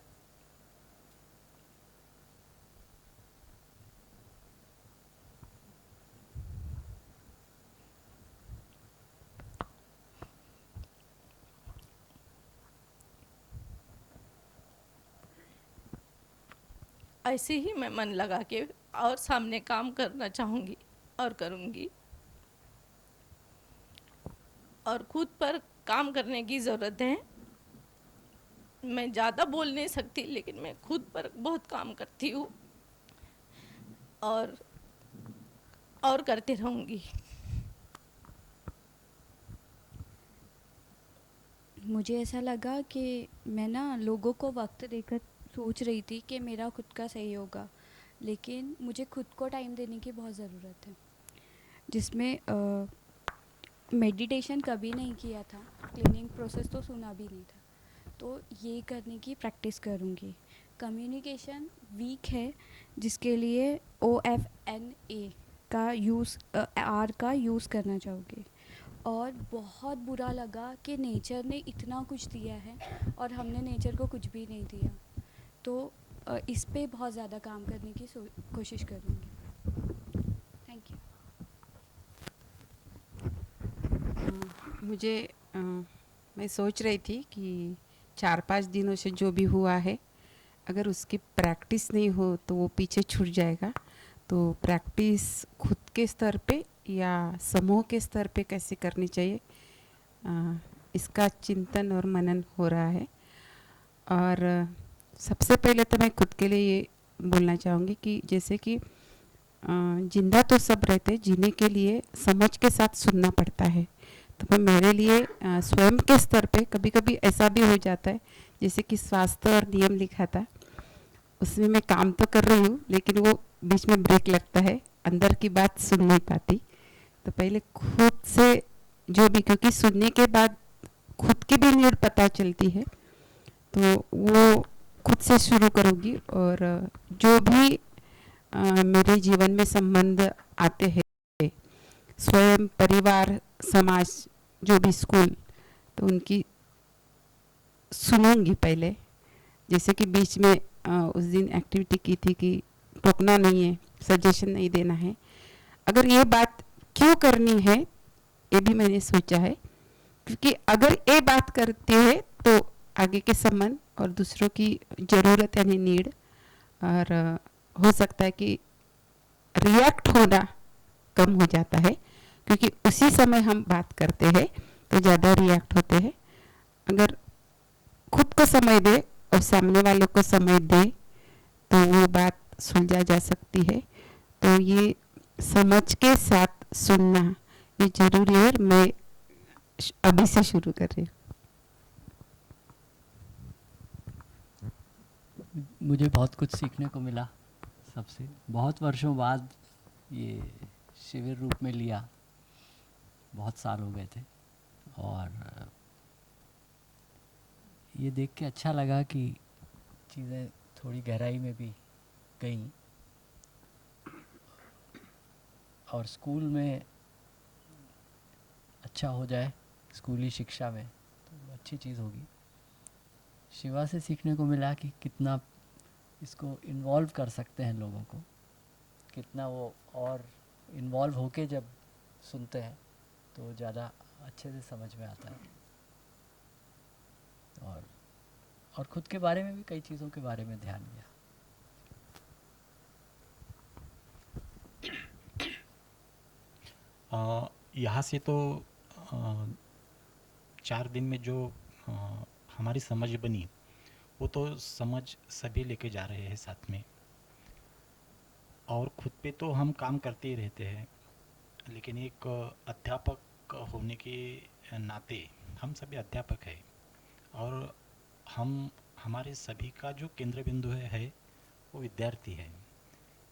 ऐसे ही मैं मन लगा के और सामने काम करना चाहूँगी और करूँगी। और खुद पर काम करने की ज़रूरत है। मैं ज़्यादा बोल नहीं सकती, लेकिन मैं खुद पर बहुत काम करती हूँ और करती रहूँगी। मुझे ऐसा लगा कि मैं ना लोगों को वक्त देकर सोच रही थी कि मेरा खुद का सही होगा, लेकिन मुझे खुद को टाइम देने की बहुत ज़रूरत है, जिसमें मेडिटेशन कभी नहीं किया था, क्लीनिंग प्रोसेस तो सुना भी नहीं था, तो ये करने की प्रैक्टिस करूँगी। कम्युनिकेशन वीक है, जिसके लिए OFNA का यूज़ R का यूज़ करना चाहूँगी। और बहुत बुरा लगा कि नेचर ने इतना कुछ दिया है और हमने नेचर को कुछ भी नहीं दिया, तो इस पे बहुत ज़्यादा काम करने की कोशिश करूँगी। Thank you. मुझे मैं सोच रही थी कि 4-5 दिनों से जो भी हुआ है, अगर उसकी प्रैक्टिस नहीं हो तो वो पीछे छूट जाएगा। तो प्रैक्टिस खुद के स्तर पे या समूह के स्तर पे कैसे करनी चाहिए, इसका चिंतन और मनन हो रहा है। और सबसे पहले तो मैं खुद के लिए ये बोलना चाहूँगी कि जैसे कि जिंदा तो सब रहते, जीने के लिए समझ के साथ सुनना पड़ता है। तो मेरे लिए स्वयं के स्तर पे कभी कभी ऐसा भी हो जाता है, जैसे कि स्वास्थ्य और नियम लिखा था, उसमें मैं काम तो कर रही हूँ लेकिन वो बीच में ब्रेक लगता है, अंदर की बात सुन नहीं पाती। तो पहले खुद से जो भी, क्योंकि सुनने के बाद खुद की भी नीड पता चलती है, तो वो खुद से शुरू करूँगी। और जो भी मेरे जीवन में संबंध आते हैं, स्वयं, परिवार, समाज, जो भी स्कूल, तो उनकी सुनूंगी पहले। जैसे कि बीच में उस दिन एक्टिविटी की थी कि टोकना नहीं है, सजेशन नहीं देना है। अगर ये बात क्यों करनी है ये भी मैंने सोचा है, क्योंकि अगर ये बात करते हैं तो आगे के संबंध और दूसरों की ज़रूरत यानी नीड, और हो सकता है कि रिएक्ट होना कम हो जाता है, क्योंकि उसी समय हम बात करते हैं तो ज़्यादा रिएक्ट होते हैं। अगर खुद को समय दे और सामने वालों को समय दे तो वो बात सुलझा जा सकती है। तो ये समझ के साथ सुनना ये ज़रूरी है, और मैं अभी से शुरू कर रही हूँ। मुझे बहुत कुछ सीखने को मिला सबसे। बहुत वर्षों बाद ये शिविर रूप में लिया, बहुत साल हो गए थे, और ये देख के अच्छा लगा कि चीज़ें थोड़ी गहराई में भी गई, और स्कूल में अच्छा हो जाए, स्कूली शिक्षा में तो अच्छी चीज़ होगी। शिवा से सीखने को मिला कि कितना इसको इन्वॉल्व कर सकते हैं लोगों को, कितना वो और इन्वॉल्व होके जब सुनते हैं तो ज़्यादा अच्छे से समझ में आता है। और ख़ुद के बारे में भी कई चीज़ों के बारे में ध्यान दिया। यहाँ से तो 4 दिन में जो हमारी समझ बनी वो तो समझ सभी लेके जा रहे हैं साथ में, और खुद पे तो हम काम करते ही रहते हैं, लेकिन एक अध्यापक होने के नाते हम सभी अध्यापक हैं, और हमारे सभी का जो केंद्र बिंदु है वो विद्यार्थी है।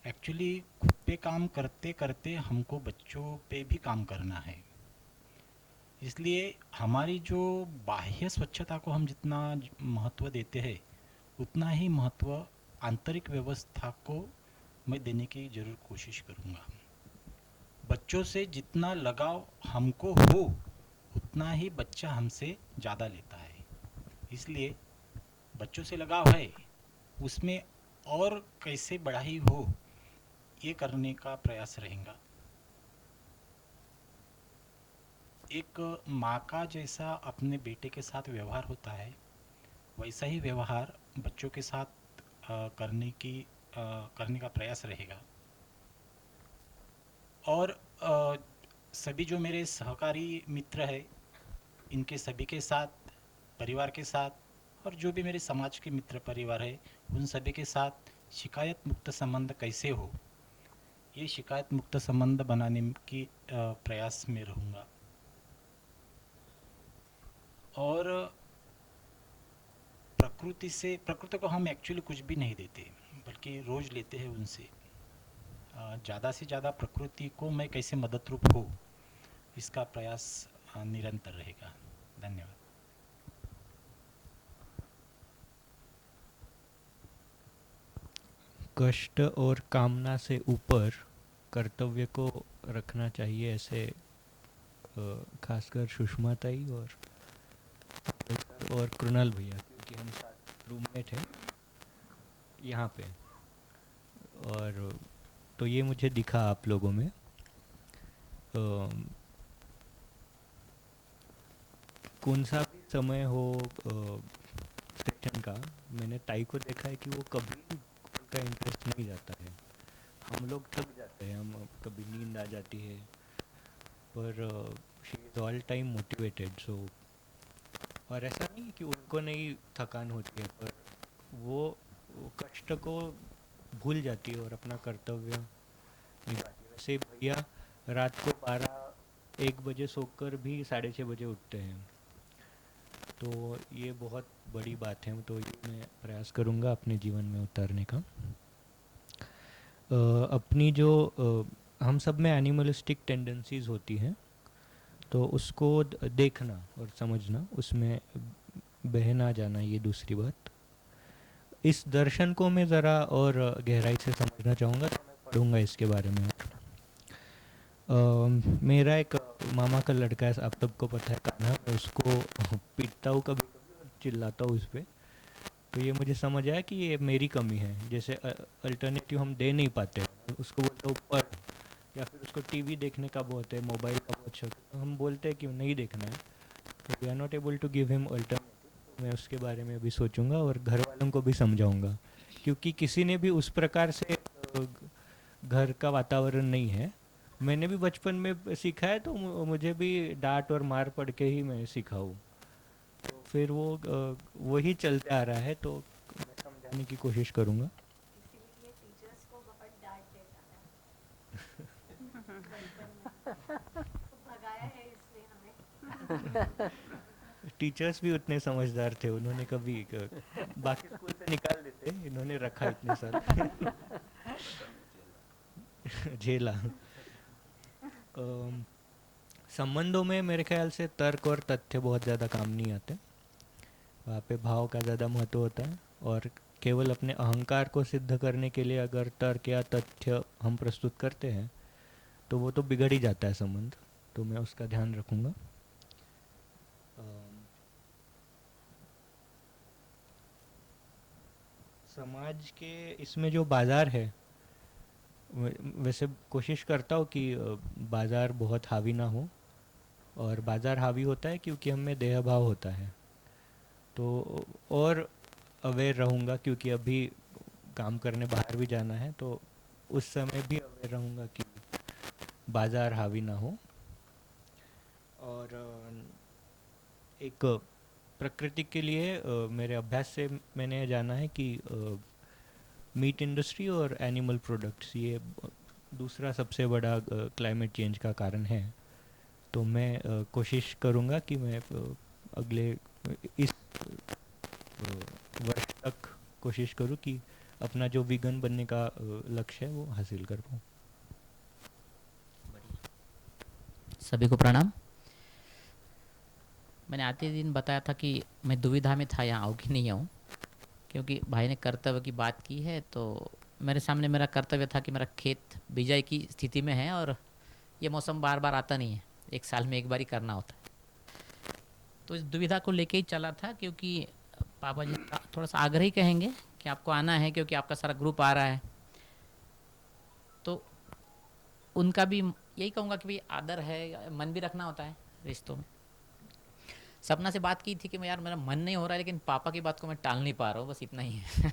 एक्चुअली खुद पे काम करते करते हमको बच्चों पे भी काम करना है, इसलिए हमारी जो बाह्य स्वच्छता को हम जितना महत्व देते हैं उतना ही महत्व आंतरिक व्यवस्था को मैं देने की ज़रूर कोशिश करूँगा। बच्चों से जितना लगाव हमको हो उतना ही बच्चा हमसे ज़्यादा लेता है, इसलिए बच्चों से लगाव है, उसमें और कैसे बढ़ाई हो ये करने का प्रयास रहेगा। एक माँ का जैसा अपने बेटे के साथ व्यवहार होता है वैसा ही व्यवहार बच्चों के साथ करने का प्रयास रहेगा। और सभी जो मेरे सहकारी मित्र हैं इनके सभी के साथ, परिवार के साथ, और जो भी मेरे समाज के मित्र परिवार है उन सभी के साथ शिकायत मुक्त संबंध कैसे हो, ये शिकायत मुक्त संबंध बनाने की प्रयास में रहूँगा। और प्रकृति को हम एक्चुअली कुछ भी नहीं देते बल्कि रोज़ लेते हैं उनसे। ज़्यादा से ज़्यादा प्रकृति को मैं कैसे मदद रूप हो इसका प्रयास निरंतर रहेगा। धन्यवाद। कष्ट और कामना से ऊपर कर्तव्य को रखना चाहिए, ऐसे खासकर सुषमा ताई और कृणाल भैया, क्योंकि हम साथ रूममेट हैं यहाँ पे, और तो ये मुझे दिखा आप लोगों में। कौन सा भी समय हो सेशन का, मैंने ताई को देखा है कि वो कभी का इंटरेस्ट नहीं जाता है। हम लोग थक जाते हैं, हम कभी नींद आ जाती है, पर she is all time motivated. So और ऐसा नहीं कि उनको नहीं थकान होती है, पर वो कष्ट को भूल जाती है और अपना कर्तव्य निभाती है। वैसे भैया रात को 12-1 बजे सोकर भी 6:30 बजे उठते हैं, तो ये बहुत बड़ी बात है। तो ये मैं प्रयास करूँगा अपने जीवन में उतारने का। अपनी जो हम सब में एनिमलिस्टिक टेंडेंसीज होती हैं, तो उसको देखना और समझना, उसमें बहना जाना, ये दूसरी बात। इस दर्शन को मैं ज़रा और गहराई से समझना चाहूँगा, तो मैं पढ़ूँगा इसके बारे में। मेरा एक मामा का लड़का है, आप सबको पता है, कान्हा। मैं उसको पीटता हूँ, कभी चिल्लाता हूँ उस पर। तो ये मुझे समझ आया कि ये मेरी कमी है। जैसे अल्टरनेटिव हम दे नहीं पाते, उसको बोलते हो पढ़, या फिर उसको टीवी देखने का बहुत है, मोबाइल का बहुत शौक, तो हम बोलते हैं कि नहीं देखना है, तो we are not able to give him alternative. मैं उसके बारे में भी सोचूंगा और घर वालों को भी समझाऊंगा, क्योंकि किसी ने भी उस प्रकार से घर का वातावरण नहीं है। मैंने भी बचपन में सीखा है, तो मुझे भी डांट और मार पड़ के ही मैं सीखा हूँ, तो फिर वही चलते आ रहा है, तो मैं समझाने की कोशिश करूँगा। टीचर्स भी उतने समझदार थे, उन्होंने कभी बाकी स्कूल से निकाल देते, इन्होंने रखा इतने साल झेला। संबंधों में मेरे ख्याल से तर्क और तथ्य बहुत ज़्यादा काम नहीं आते, वहाँ पे भाव का ज़्यादा महत्व होता है, और केवल अपने अहंकार को सिद्ध करने के लिए अगर तर्क या तथ्य हम प्रस्तुत करते हैं तो वो तो बिगड़ ही जाता है संबंध, तो मैं उसका ध्यान रखूँगा। समाज के इसमें जो बाज़ार है, वैसे कोशिश करता हूँ कि बाज़ार बहुत हावी ना हो, और बाज़ार हावी होता है क्योंकि हमें देह भाव होता है, तो और अवेयर रहूँगा, क्योंकि अभी काम करने बाहर भी जाना है, तो उस समय भी अवेयर रहूँगा कि बाज़ार हावी ना हो। और एक प्रकृति के लिए मेरे अभ्यास से मैंने जाना है कि मीट इंडस्ट्री और एनिमल प्रोडक्ट्स ये दूसरा सबसे बड़ा क्लाइमेट चेंज का कारण है, तो मैं कोशिश करूँगा कि मैं अगले इस वर्ष तक कोशिश करूँ कि अपना जो वीगन बनने का लक्ष्य है वो हासिल कर पाऊँ। सभी को प्रणाम। मैंने आते दिन बताया था कि मैं दुविधा में था, यहाँ आऊँ कि नहीं आऊँ, क्योंकि भाई ने कर्तव्य की बात की है, तो मेरे सामने मेरा कर्तव्य था कि मेरा खेत बिजाई की स्थिति में है और ये मौसम बार बार आता नहीं है, एक साल में एक बार ही करना होता है। तो इस दुविधा को लेके ही चला था, क्योंकि पापा जी थोड़ा सा आग्रह ही कहेंगे कि आपको आना है, क्योंकि आपका सारा ग्रुप आ रहा है, तो उनका भी यही कहूँगा कि भाई आदर है, मन भी रखना होता है रिश्तों में। सपना से बात की थी कि मैं यार मेरा मन नहीं हो रहा है, लेकिन पापा की बात को मैं टाल नहीं पा रहा हूँ, बस इतना ही है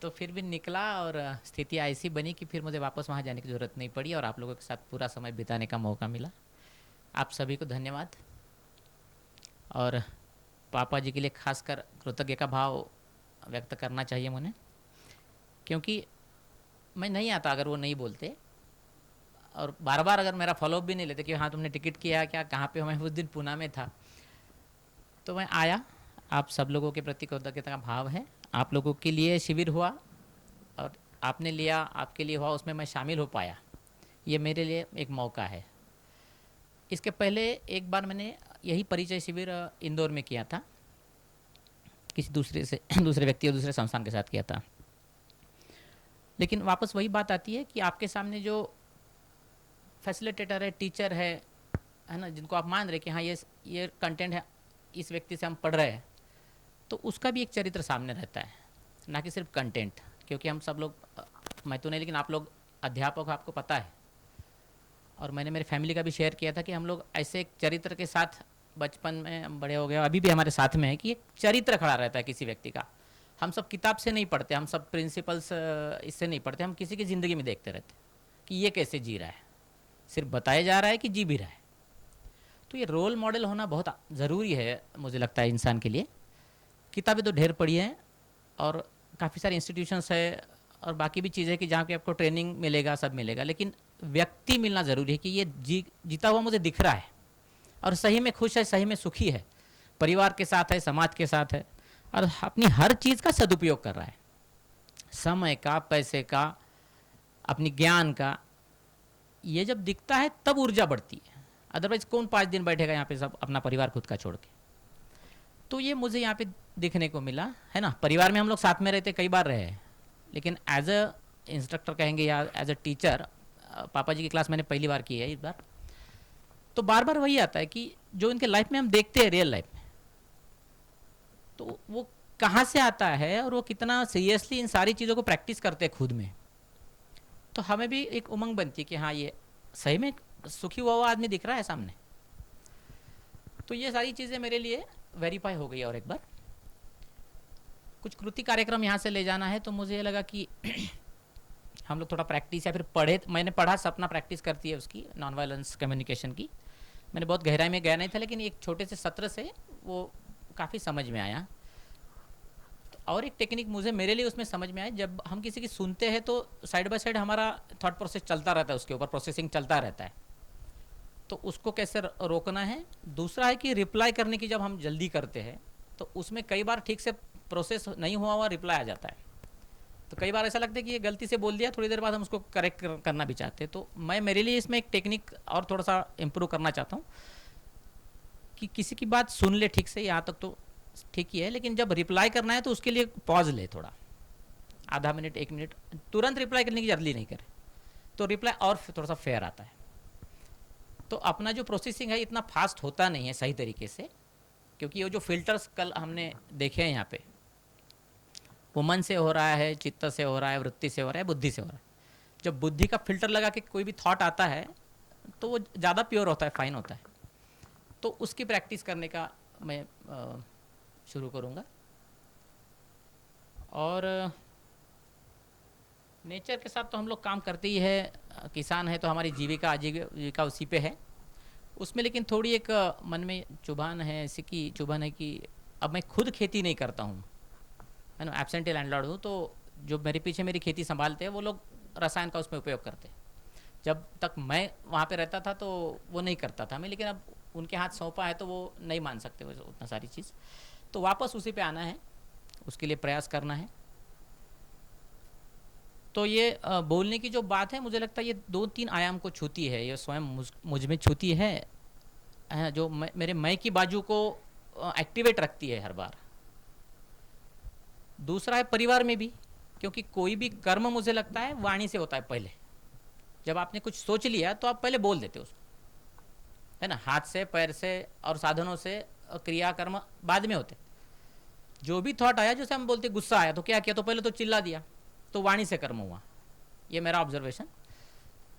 तो फिर भी निकला और स्थिति ऐसी बनी कि फिर मुझे वापस वहाँ जाने की ज़रूरत नहीं पड़ी और आप लोगों के साथ पूरा समय बिताने का मौका मिला। आप सभी को धन्यवाद, और पापा जी के लिए खासकर कृतज्ञ का भाव व्यक्त करना चाहिए मुझे, क्योंकि मैं नहीं आता अगर वो नहीं बोलते, और बार बार अगर मेरा फॉलोअप भी नहीं लेते कि हाँ तुमने टिकट किया क्या, कहाँ पे हो, मैं उस दिन पुणे में था, तो मैं आया। आप सब लोगों के प्रति कृतज्ञता का भाव है। आप लोगों के लिए शिविर हुआ और आपने लिया, आपके लिए हुआ, उसमें मैं शामिल हो पाया, ये मेरे लिए एक मौका है। इसके पहले एक बार मैंने यही परिचय शिविर इंदौर में किया था, किसी दूसरे व्यक्ति और दूसरे संस्थान के साथ किया था, लेकिन वापस वही बात आती है कि आपके सामने जो फैसिलिटेटर है, टीचर है ना, जिनको आप मान रहे कि हाँ ये कंटेंट है, इस व्यक्ति से हम पढ़ रहे हैं, तो उसका भी एक चरित्र सामने रहता है, ना कि सिर्फ कंटेंट। क्योंकि हम सब लोग, मैं तो नहीं लेकिन आप लोग अध्यापक हो, आपको पता है, और मैंने मेरे फैमिली का भी शेयर किया था कि हम लोग ऐसे एक चरित्र के साथ बचपन में हम बड़े हो गए, अभी भी हमारे साथ में है कि एक चरित्र खड़ा रहता है किसी व्यक्ति का। हम सब किताब से नहीं पढ़ते, हम सब प्रिंसिपल्स इससे नहीं पढ़ते, हम किसी की ज़िंदगी में देखते रहते कि ये कैसे जी रहा है, सिर्फ बताया जा रहा है कि जी भी रहा है। तो ये रोल मॉडल होना बहुत ज़रूरी है मुझे लगता है इंसान के लिए। किताबें तो ढेर पढ़ी हैं और काफ़ी सारे इंस्टीट्यूशंस है और बाकी भी चीज़ें कि जहाँ पे आपको ट्रेनिंग मिलेगा, सब मिलेगा, लेकिन व्यक्ति मिलना ज़रूरी है कि ये जीता हुआ मुझे दिख रहा है और सही में खुश है, सही में सुखी है, परिवार के साथ है, समाज के साथ है, और अपनी हर चीज़ का सदुपयोग कर रहा है, समय का, पैसे का, अपनी ज्ञान का। ये जब दिखता है तब ऊर्जा बढ़ती है, अदरवाइज कौन 5 दिन बैठेगा यहाँ पे सब अपना परिवार खुद का छोड़ के। तो ये मुझे यहाँ पे दिखने को मिला है ना। परिवार में हम लोग साथ में रहते, कई बार रहे, लेकिन एज अ इंस्ट्रक्टर कहेंगे या एज अ टीचर, पापा जी की क्लास मैंने पहली बार की है इस बार, तो बार बार वही आता है कि जो इनके लाइफ में हम देखते हैं रियल लाइफ में, तो वो कहाँ से आता है और वो कितना सीरियसली इन सारी चीज़ों को प्रैक्टिस करते हैं खुद में। तो हमें भी एक उमंग बनती है कि हाँ ये सही में सुखी हुआ आदमी दिख रहा है सामने। तो ये सारी चीज़ें मेरे लिए वेरीफाई हो गई। और एक बार कुछ कृति कार्यक्रम यहाँ से ले जाना है, तो मुझे ये लगा कि हम लोग थोड़ा प्रैक्टिस या फिर पढ़े, मैंने पढ़ा, सपना प्रैक्टिस करती है उसकी, नॉन वायलेंस कम्युनिकेशन की। मैंने बहुत गहराई में गया नहीं था, लेकिन एक छोटे से सत्र से वो काफ़ी समझ में आया। और एक टेक्निक मुझे मेरे लिए उसमें समझ में आया, जब हम किसी की सुनते हैं तो साइड बाय साइड हमारा थॉट प्रोसेस चलता रहता है, उसके ऊपर प्रोसेसिंग चलता रहता है। तो उसको कैसे रोकना है। दूसरा है कि रिप्लाई करने की जब हम जल्दी करते हैं तो उसमें कई बार ठीक से प्रोसेस नहीं हुआ रिप्लाई आ जाता है। तो कई बार ऐसा लगता है कि ये गलती से बोल दिया, थोड़ी देर बाद हम उसको करेक्ट करना भी चाहते हैं। तो मैं मेरे लिए इसमें एक टेक्निक और थोड़ा सा इम्प्रूव करना चाहता हूँ कि किसी की बात सुन ले ठीक से, यहाँ तक तो ठीक ही है, लेकिन जब रिप्लाई करना है तो उसके लिए पॉज ले, थोड़ा आधा मिनट 1 मिनट, तुरंत रिप्लाई करने की जल्दी नहीं करे, तो रिप्लाई और थोड़ा सा फेयर आता है। तो अपना जो प्रोसेसिंग है इतना फास्ट होता नहीं है सही तरीके से, क्योंकि ये जो फिल्टर्स कल हमने देखे हैं यहाँ पे, वो मन से हो रहा है, चित्त से हो रहा है, वृत्ति से हो रहा है, बुद्धि से हो रहा है। जब बुद्धि का फिल्टर लगा के कोई भी थॉट आता है तो वो ज़्यादा प्योर होता है, फाइन होता है। तो उसकी प्रैक्टिस करने का मैं शुरू करूँगा। और नेचर के साथ तो हम लोग काम करते ही है, किसान है तो हमारी जीविका आजीविका उसी पे है। उसमें लेकिन थोड़ी एक मन में चुभान है, ऐसी की चुभान है कि अब मैं खुद खेती नहीं करता हूँ, है ना, एब्सेंटी लैंडलॉर्ड हूँ, तो जो मेरे पीछे मेरी खेती संभालते हैं वो लोग रसायन का उसमें उपयोग करते हैं। जब तक मैं वहाँ पे रहता था तो वो नहीं करता था मैं, लेकिन अब उनके हाथ सौंपा है तो वो नहीं मान सकते वो उतना सारी चीज़। तो वापस उसी पे आना है, उसके लिए प्रयास करना है। तो ये बोलने की जो बात है, मुझे लगता है ये 2-3 आयाम को छूती है, ये स्वयं मुझ में छूती है, जो मेरे मैं की बाजू को एक्टिवेट रखती है हर बार। दूसरा है परिवार में भी, क्योंकि कोई भी कर्म मुझे लगता है वाणी से होता है। पहले जब आपने कुछ सोच लिया तो आप पहले बोल देते हो उसको, है ना, हाथ से, पैर से और साधनों से क्रिया कर्म बाद में होते। जो भी थॉट आया, जैसे हम बोलते गुस्सा आया तो क्या किया, तो पहले तो चिल्ला दिया, तो वाणी से कर्म हुआ। ये मेरा ऑब्जर्वेशन।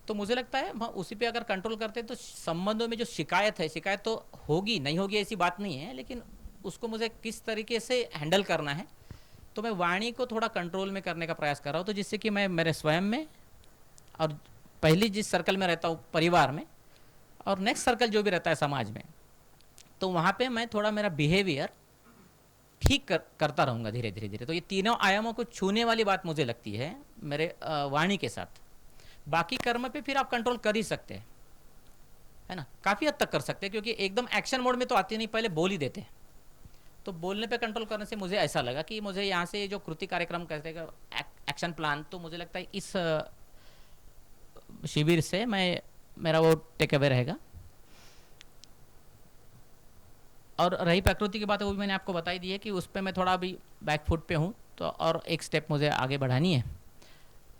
तो मुझे लगता है उसी पे अगर कंट्रोल करते तो संबंधों में जो शिकायत है, शिकायत तो होगी नहीं होगी ऐसी बात नहीं है, लेकिन उसको मुझे किस तरीके से हैंडल करना है, तो मैं वाणी को थोड़ा कंट्रोल में करने का प्रयास कर रहा हूँ। तो जिससे कि मैं मेरे स्वयं में और पहली जिस सर्कल में रहता हूँ परिवार में, और नेक्स्ट सर्कल जो भी रहता है समाज में, तो वहाँ पे मैं थोड़ा मेरा बिहेवियर ठीक करता रहूँगा धीरे धीरे। तो ये तीनों आयामों को छूने वाली बात मुझे लगती है मेरे वाणी के साथ। बाकी कर्म पे फिर आप कंट्रोल कर ही सकते हैं, है ना, काफ़ी हद तक कर सकते हैं, क्योंकि एकदम एक्शन मोड में तो आते नहीं, पहले बोल ही देते हैं। तो बोलने पे कंट्रोल करने से मुझे ऐसा लगा कि मुझे यहाँ से जो कृति कार्यक्रम कहते हैं एक्शन प्लान, तो मुझे लगता है इस शिविर से मेरा वो टेक अवे रहेगा। और रही प्रकृति की बात है, वो भी मैंने आपको बताई दी है कि उस पर मैं थोड़ा अभी बैक फुट पे हूँ, तो और एक स्टेप मुझे आगे बढ़ानी है।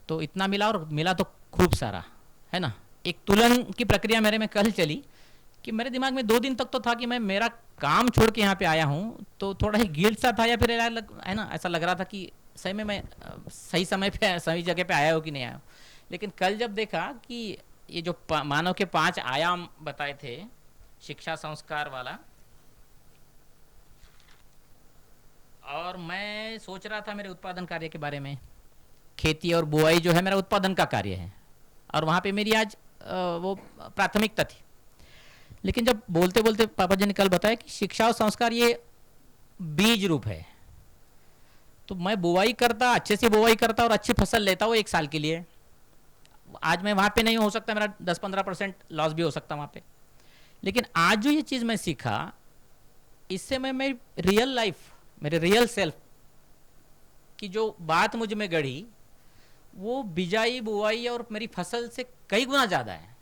तो इतना मिला, और मिला तो खूब सारा, है ना। एक तुलन की प्रक्रिया मेरे में कल चली कि मेरे दिमाग में 2 दिन तक तो था कि मैं मेरा काम छोड़ के यहाँ पे आया हूँ, तो थोड़ा ही गिल्ट सा था, या फिर है ना, ऐसा लग रहा था कि सही में मैं सही समय पे सही जगह पे आया हूँ कि नहीं आया हूँ। लेकिन कल जब देखा कि ये जो मानव के 5 आयाम बताए थे, शिक्षा संस्कार वाला, और मैं सोच रहा था मेरे उत्पादन कार्य के बारे में, खेती और बुआई जो है मेरा उत्पादन का कार्य है, और वहाँ पे मेरी आज वो प्राथमिकता थी। लेकिन जब बोलते बोलते पापा जी ने कल बताया कि शिक्षा और संस्कार ये बीज रूप है, तो मैं बुआई करता, अच्छे से बुआई करता और अच्छी फसल लेता वो 1 साल के लिए। आज मैं वहाँ पे नहीं हो सकता, मेरा 10-15% लॉस भी हो सकता वहाँ पे। लेकिन आज जो ये चीज़ मैं सीखा, इससे मैं रियल लाइफ, मेरे रियल सेल्फ की जो बात मुझ में गढ़ी, वो बिजाई बुआई और मेरी फसल से कई गुना ज़्यादा है।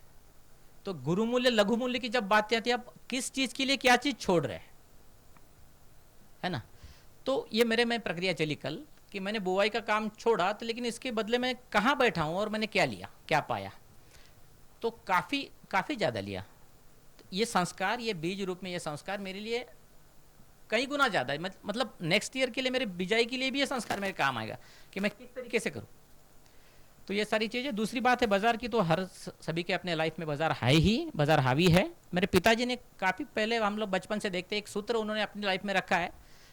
तो गुरु मूल्य लघु मूल्य की जब बात आती है, आप किस चीज़ के लिए क्या चीज़ छोड़ रहे हैं, है ना। तो ये मेरे में प्रक्रिया चली कल कि मैंने बुआई का काम छोड़ा, तो लेकिन इसके बदले में कहाँ बैठा हूँ और मैंने क्या लिया, क्या पाया, तो काफ़ी ज़्यादा लिया। तो ये संस्कार, ये बीज रूप में ये संस्कार मेरे लिए कई गुना ज़्यादा है। मतलब नेक्स्ट ईयर के लिए, मेरे बिजाई के लिए भी ये संस्कार मेरे काम आएगा कि मैं किस तरीके से करूँ। तो ये सारी चीज़ें। दूसरी बात है बाज़ार की, तो हर सभी के अपने लाइफ में बाज़ार है ही, बाज़ार हावी है। मेरे पिताजी ने काफ़ी पहले, हम लोग बचपन से देखते, एक सूत्र उन्होंने अपनी लाइफ में रखा है,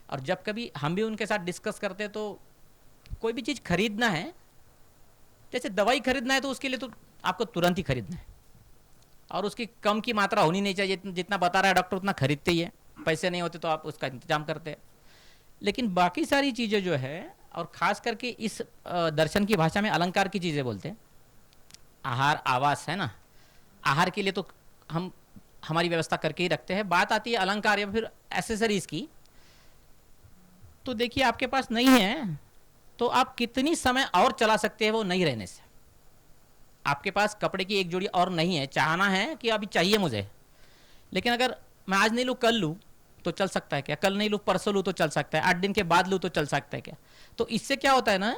और जब कभी हम भी उनके साथ डिस्कस करते, तो कोई भी चीज़ खरीदना है, जैसे दवाई खरीदना है, तो उसके लिए तो आपको तुरंत ही खरीदना है, और उसकी कम की मात्रा होनी नहीं चाहिए। जितना बता रहा है डॉक्टर उतना खरीदते ही है, पैसे नहीं होते तो आप उसका इंतजाम करते हैं। लेकिन बाकी सारी चीज़ें जो है, और ख़ास करके इस दर्शन की भाषा में अलंकार की चीज़ें बोलते हैं, आहार आवास, है ना। आहार के लिए तो हम हमारी व्यवस्था करके ही रखते हैं। बात आती है अलंकार या फिर एसेसरीज की, तो देखिए आपके पास नहीं है तो आप कितनी समय और चला सकते हैं वो नहीं रहने से। आपके पास कपड़े की एक जोड़ी और नहीं है, चाहना है कि अभी चाहिए मुझे, लेकिन अगर मैं आज नहीं लूँ कल लूँ तो चल सकता है क्या? कल नहीं लूँ परसों लूँ तो चल सकता है, 8 दिन के बाद लूँ तो चल सकता है क्या? तो इससे क्या होता है ना,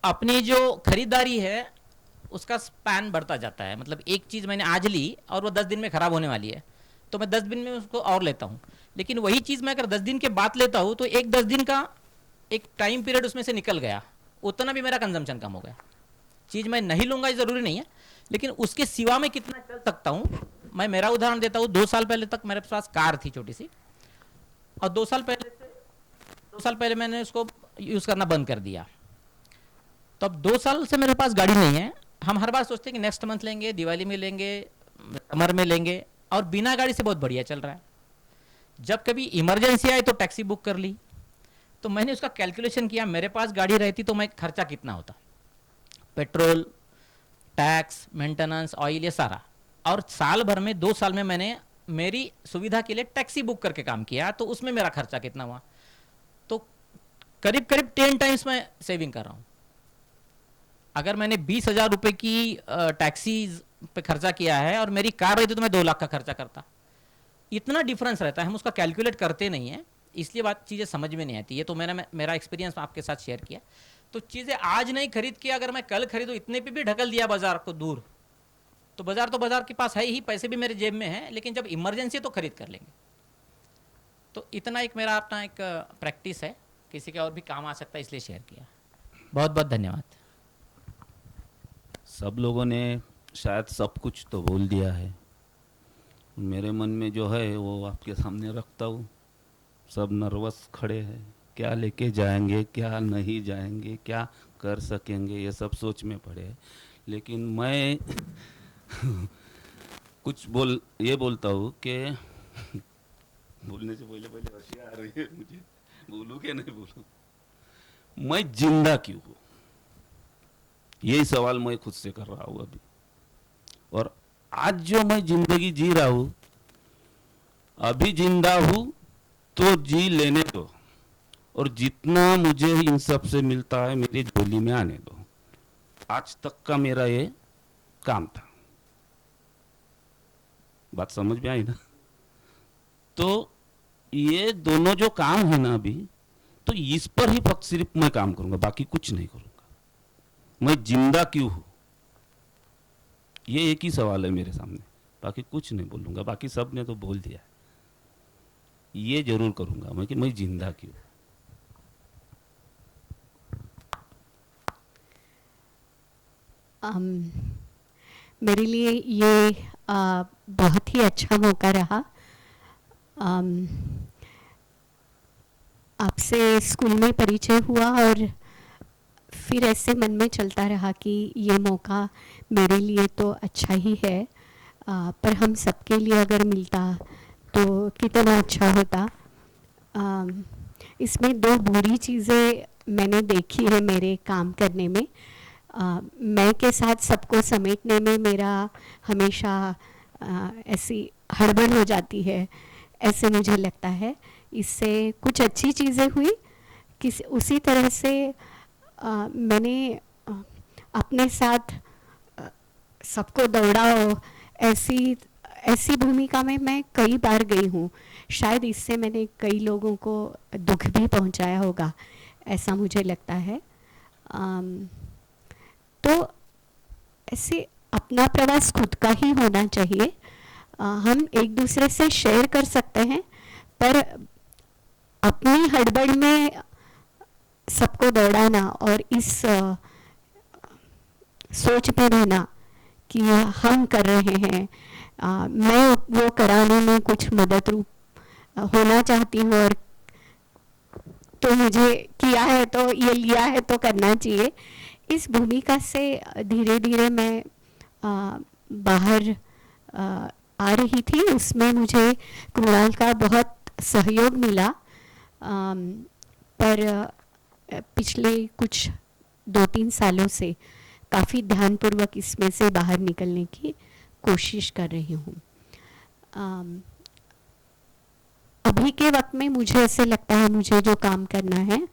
अपनी जो खरीदारी है उसका स्पैन बढ़ता जाता है। मतलब एक चीज़ मैंने आज ली और वो 10 दिन में ख़राब होने वाली है तो मैं 10 दिन में उसको और लेता हूँ, लेकिन वही चीज़ मैं अगर 10 दिन के बाद लेता हूँ तो एक 10 दिन का एक टाइम पीरियड उसमें से निकल गया, उतना भी मेरा कंजम्पशन कम हो गया। चीज़ मैं नहीं लूँगा ये ज़रूरी नहीं है, लेकिन उसके सिवा मैं कितना चल सकता हूँ। मैं मेरा उदाहरण देता हूँ, 2 साल पहले तक मेरे पास कार थी छोटी सी, और 2 साल पहले मैंने उसको यूज़ करना बंद कर दिया। तो अब 2 साल से मेरे पास गाड़ी नहीं है। हम हर बार सोचते हैं कि नेक्स्ट मंथ लेंगे, दिवाली में लेंगे, समर में लेंगे, और बिना गाड़ी से बहुत बढ़िया चल रहा है। जब कभी इमरजेंसी आई तो टैक्सी बुक कर ली, तो मैंने उसका कैलकुलेशन किया, मेरे पास गाड़ी रहती तो मैं खर्चा कितना होता, पेट्रोल, टैक्स, मेंटेनेंस, ऑयल, ये सारा। और साल भर में 2 साल में मैंने मेरी सुविधा के लिए टैक्सी बुक करके काम किया, तो उसमें मेरा खर्चा कितना हुआ, तो करीब करीब 10 टाइम्स मैं सेविंग कर रहा हूँ। अगर मैंने 20,000 रुपये की टैक्सी पे खर्चा किया है और मेरी कार रहती तो मैं 2 लाख का खर्चा करता। इतना डिफरेंस रहता है, हम उसका कैलकुलेट करते नहीं हैं, इसलिए बात चीज़ें समझ में नहीं आती। ये तो मेरा एक्सपीरियंस आपके साथ शेयर किया। तो चीज़ें आज नहीं खरीद के अगर मैं कल खरीदूँ, इतने पे भी ढकल दिया बाजार को दूर, तो बाजार के पास है ही, पैसे भी मेरे जेब में हैं, लेकिन जब इमरजेंसी तो खरीद कर लेंगे। तो इतना एक मेरा अपना एक प्रैक्टिस है, किसी के और भी काम आ सकता है इसलिए शेयर किया। बहुत बहुत धन्यवाद। सब लोगों ने शायद सब कुछ तो बोल दिया है, मेरे मन में जो है वो आपके सामने रखता हूँ। सब नर्वस खड़े हैं, क्या लेके जाएंगे, क्या नहीं जाएंगे, क्या कर सकेंगे, ये सब सोच में पड़े हैं। लेकिन मैं कुछ बोलता हूँ कि बोलने से पहले हंसी आ रही है मुझे, बोलूँ कि नहीं बोलूँ, मैं जिंदा क्यों हूँ, यही सवाल मैं खुद से कर रहा हूँ अभी। और आज जो मैं जिंदगी जी रहा हूँ, अभी जिंदा हूँ तो जी लेने दो, और जितना मुझे इन सब से मिलता है मेरी झोली में आने दो। आज तक का मेरा ये काम था, बात समझ में आई ना? तो ये दोनों जो काम है ना अभी, तो इस पर ही फक्त सिर्फ मैं काम करूंगा, बाकी कुछ नहीं करूंगा। मैं जिंदा क्यों हूं, ये एक ही सवाल है मेरे सामने, बाकी कुछ नहीं बोलूंगा। बाकी सब ने तो बोल दिया है, ये जरूर करूंगा मैं कि मैं जिंदा क्यों। मेरे लिए ये बहुत ही अच्छा मौका रहा। आपसे स्कूल में परिचय हुआ और फिर ऐसे मन में चलता रहा कि ये मौका मेरे लिए तो अच्छा ही है, पर हम सबके लिए अगर मिलता तो कितना अच्छा होता। इसमें 2 बुरी चीज़ें मैंने देखी है मेरे काम करने में। मैं के साथ सबको समेटने में मेरा हमेशा ऐसी हड़बड़ हो जाती है, ऐसे मुझे लगता है। इससे कुछ अच्छी चीज़ें हुई, उसी तरह से मैंने अपने साथ सबको दौड़ाओ, ऐसी भूमिका में मैं कई बार गई हूँ। शायद इससे मैंने कई लोगों को दुख भी पहुँचाया होगा, ऐसा मुझे लगता है। तो ऐसे अपना प्रवास खुद का ही होना चाहिए। हम एक दूसरे से शेयर कर सकते हैं, पर अपनी हड़बड़ में सबको दौड़ाना और इस सोच में रहना कि हम कर रहे हैं, मैं वो कराने में कुछ मदद रूप होना चाहती हूँ, और तो मुझे किया है तो ये लिया है तो करना चाहिए। इस भूमिका से धीरे धीरे मैं बाहर आ रही थी। उसमें मुझे कुणाल का बहुत सहयोग मिला, पर पिछले कुछ 2-3 सालों से काफ़ी ध्यानपूर्वक इसमें से बाहर निकलने की कोशिश कर रही हूँ। अभी के वक्त में मुझे ऐसे लगता है मुझे जो काम करना है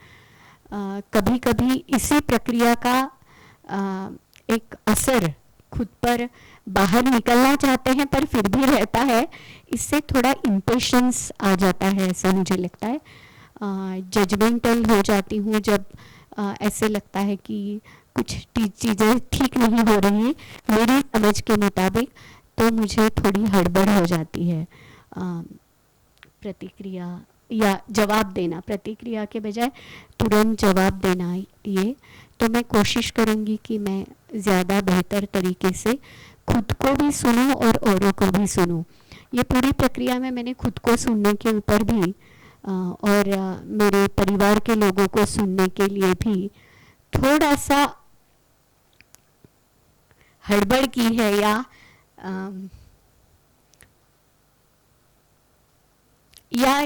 कभी कभी इसी प्रक्रिया का एक असर खुद पर बाहर निकलना चाहते हैं पर फिर भी रहता है, इससे थोड़ा इम्पेशंस आ जाता है ऐसा मुझे लगता है। जजमेंटल हो जाती हूँ जब ऐसे लगता है कि कुछ चीज़ें ठीक नहीं हो रही हैं मेरी समझ के मुताबिक, तो मुझे थोड़ी हड़बड़ हो जाती है प्रतिक्रिया या जवाब देना, प्रतिक्रिया के बजाय तुरंत जवाब देना। ये तो मैं कोशिश करूँगी कि मैं ज़्यादा बेहतर तरीके से खुद को भी सुनूं और औरों को भी सुनूं। ये पूरी प्रक्रिया में मैंने खुद को सुनने के ऊपर भी और मेरे परिवार के लोगों को सुनने के लिए भी थोड़ा सा हड़बड़ की है या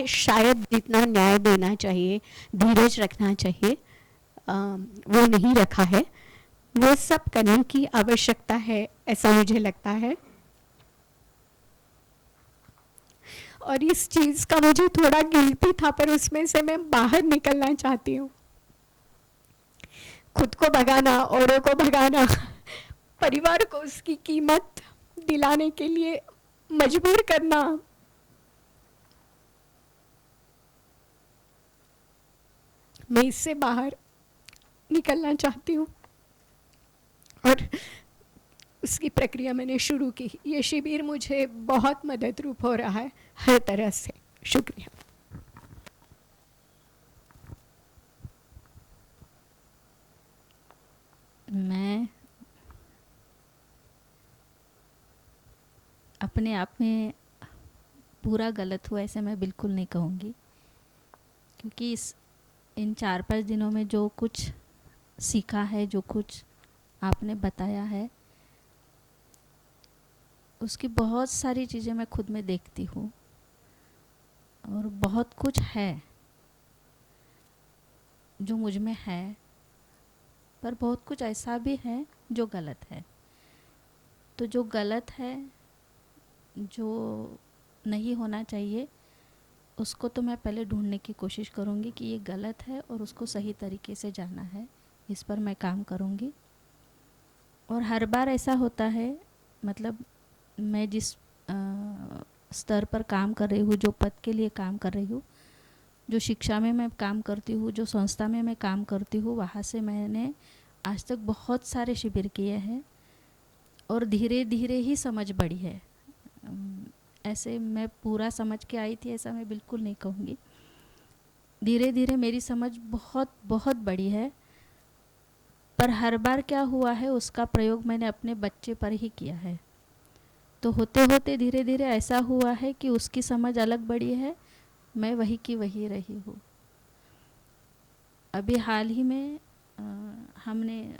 शायद जितना न्याय देना चाहिए, धीरज रखना चाहिए, वो नहीं रखा है। वो सब करने की आवश्यकता है ऐसा मुझे लगता है। और इस चीज़ का मुझे थोड़ा गिल्टी था पर उसमें से मैं बाहर निकलना चाहती हूँ। खुद को भगाना, औरों को भगाना, परिवार को उसकी कीमत दिलाने के लिए मजबूर करना, मैं इससे बाहर निकलना चाहती हूँ और उसकी प्रक्रिया मैंने शुरू की। ये शिविर मुझे बहुत मदद रूप हो रहा है हर तरह से। शुक्रिया। मैं अपने आप में पूरा गलत हुआ ऐसे मैं बिल्कुल नहीं कहूँगी, क्योंकि इन 4-5 दिनों में जो कुछ सीखा है, जो कुछ आपने बताया है, उसकी बहुत सारी चीज़ें मैं खुद में देखती हूँ और बहुत कुछ है जो मुझ में है, पर बहुत कुछ ऐसा भी है जो गलत है। तो जो गलत है, जो नहीं होना चाहिए, उसको तो मैं पहले ढूंढने की कोशिश करूँगी कि ये गलत है और उसको सही तरीके से जाना है। इस पर मैं काम करूँगी। और हर बार ऐसा होता है, मतलब मैं जिस स्तर पर काम कर रही हूँ, जो पद के लिए काम कर रही हूँ, जो शिक्षा में मैं काम करती हूँ, जो संस्था में मैं काम करती हूँ, वहाँ से मैंने आज तक बहुत सारे शिविर किए हैं और धीरे धीरे ही समझ बढ़ी है। ऐसे मैं पूरा समझ के आई थी ऐसा मैं बिल्कुल नहीं कहूँगी। धीरे धीरे मेरी समझ बहुत बहुत बड़ी है, पर हर बार क्या हुआ है उसका प्रयोग मैंने अपने बच्चे पर ही किया है। तो होते होते धीरे धीरे ऐसा हुआ है कि उसकी समझ अलग बढ़ी है, मैं वही की वही रही हूँ। अभी हाल ही में हमने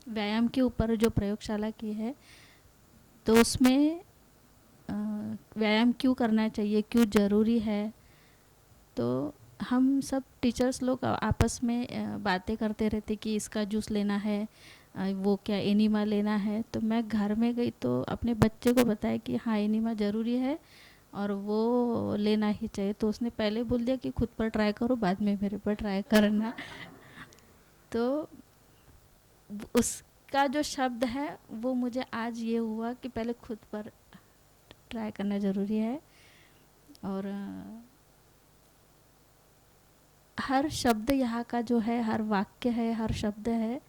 व्यायाम के ऊपर जो प्रयोगशाला की है, तो उसमें व्यायाम क्यों करना चाहिए, क्यों ज़रूरी है, तो हम सब टीचर्स लोग आपस में बातें करते रहते कि इसका जूस लेना है, वो क्या एनिमा लेना है। तो मैं घर में गई तो अपने बच्चे को बताया कि हाँ एनिमा ज़रूरी है और वो लेना ही चाहिए। तो उसने पहले बोल दिया कि खुद पर ट्राई करो, बाद में मेरे पर ट्राई करना। तो उसका जो शब्द है वो मुझे आज ये हुआ कि पहले खुद पर ट्राई करना ज़रूरी है। और हर शब्द यहाँ का जो है, हर वाक्य है, हर शब्द है,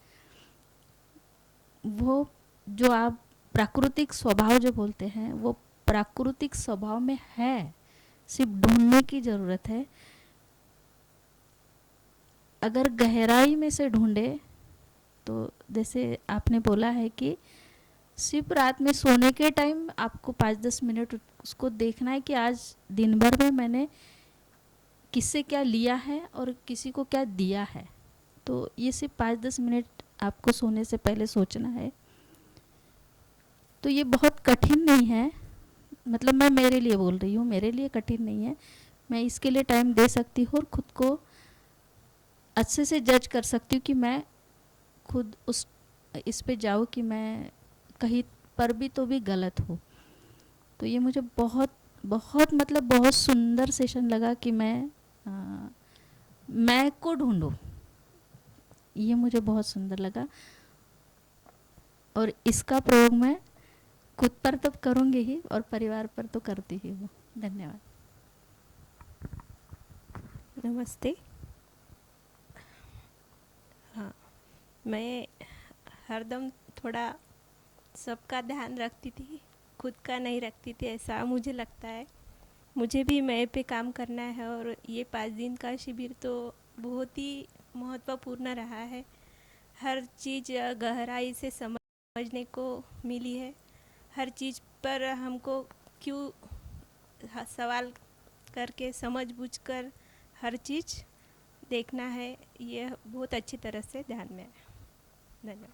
वो जो आप प्राकृतिक स्वभाव जो बोलते हैं वो प्राकृतिक स्वभाव में है, सिर्फ ढूंढने की ज़रूरत है। अगर गहराई में से ढूंढे तो जैसे आपने बोला है कि सिर्फ रात में सोने के टाइम आपको 5-10 मिनट उसको देखना है कि आज दिन भर में मैंने किससे क्या लिया है और किसी को क्या दिया है। तो ये सिर्फ 5-10 मिनट आपको सोने से पहले सोचना है। तो ये बहुत कठिन नहीं है, मतलब मैं मेरे लिए बोल रही हूँ, मेरे लिए कठिन नहीं है। मैं इसके लिए टाइम दे सकती हूँ और ख़ुद को अच्छे से जज कर सकती हूँ कि मैं खुद इस पे जाऊँ कि मैं कहीं पर भी तो भी गलत हूँ। तो ये मुझे बहुत बहुत मतलब बहुत सुंदर सेशन लगा कि मैं को ढूंढूं, ये मुझे बहुत सुंदर लगा। और इसका प्रयोग मैं खुद पर तो करूँगी ही और परिवार पर तो करती ही हूँ। धन्यवाद। नमस्ते। हाँ, मैं हरदम थोड़ा सबका ध्यान रखती थी, खुद का नहीं रखती थी, ऐसा मुझे लगता है। मुझे भी मैं पे काम करना है और ये 5 दिन का शिविर तो बहुत ही महत्वपूर्ण रहा है। हर चीज़ गहराई से समझने को मिली है। हर चीज़ पर हमको क्यों सवाल करके समझ बूझ कर हर चीज़ देखना है, ये बहुत अच्छी तरह से ध्यान में है। धन्यवाद।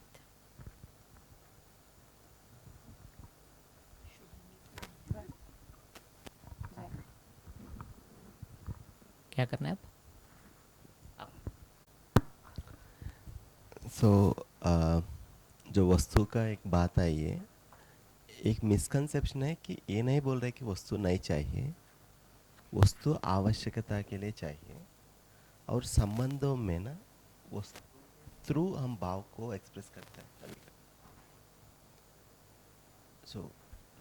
क्या करना है अब? जो वस्तु का एक बात आई है, एक मिसकंसेप्शन है कि ये नहीं बोल रहे कि वस्तु नहीं चाहिए, वस्तु आवश्यकता के लिए चाहिए। और संबंधों में ना वस्तु थ्रू हम भाव को एक्सप्रेस करते हैं कभी कभी। सो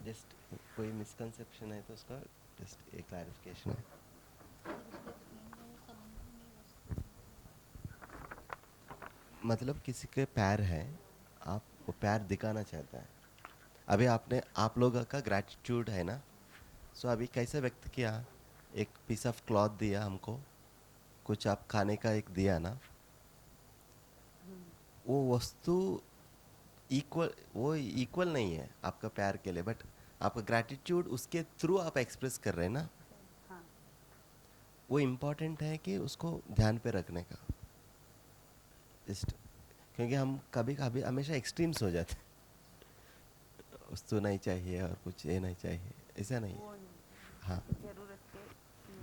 जस्ट कोई मिसकंसेप्शन है तो उसका जस्ट एक क्लैरिफिकेशन है। मतलब किसी के पैर है, आप वो पैर दिखाना चाहता है। अभी आप लोगों का ग्रैटिट्यूड है ना, सो अभी कैसे व्यक्त किया, एक पीस ऑफ क्लॉथ दिया हमको, कुछ आप खाने का एक दिया ना, वो वस्तु इक्वल नहीं है आपका प्यार के लिए, बट आपका ग्रैटिट्यूड उसके थ्रू आप एक्सप्रेस कर रहे हैं ना, वो इम्पोर्टेंट है कि उसको ध्यान पे रखने का। क्योंकि हम कभी कभी हमेशा एक्सट्रीम्स हो जाते हैं, वस्तु नहीं चाहिए और कुछ ये नहीं चाहिए, ऐसा नहीं है। हाँ,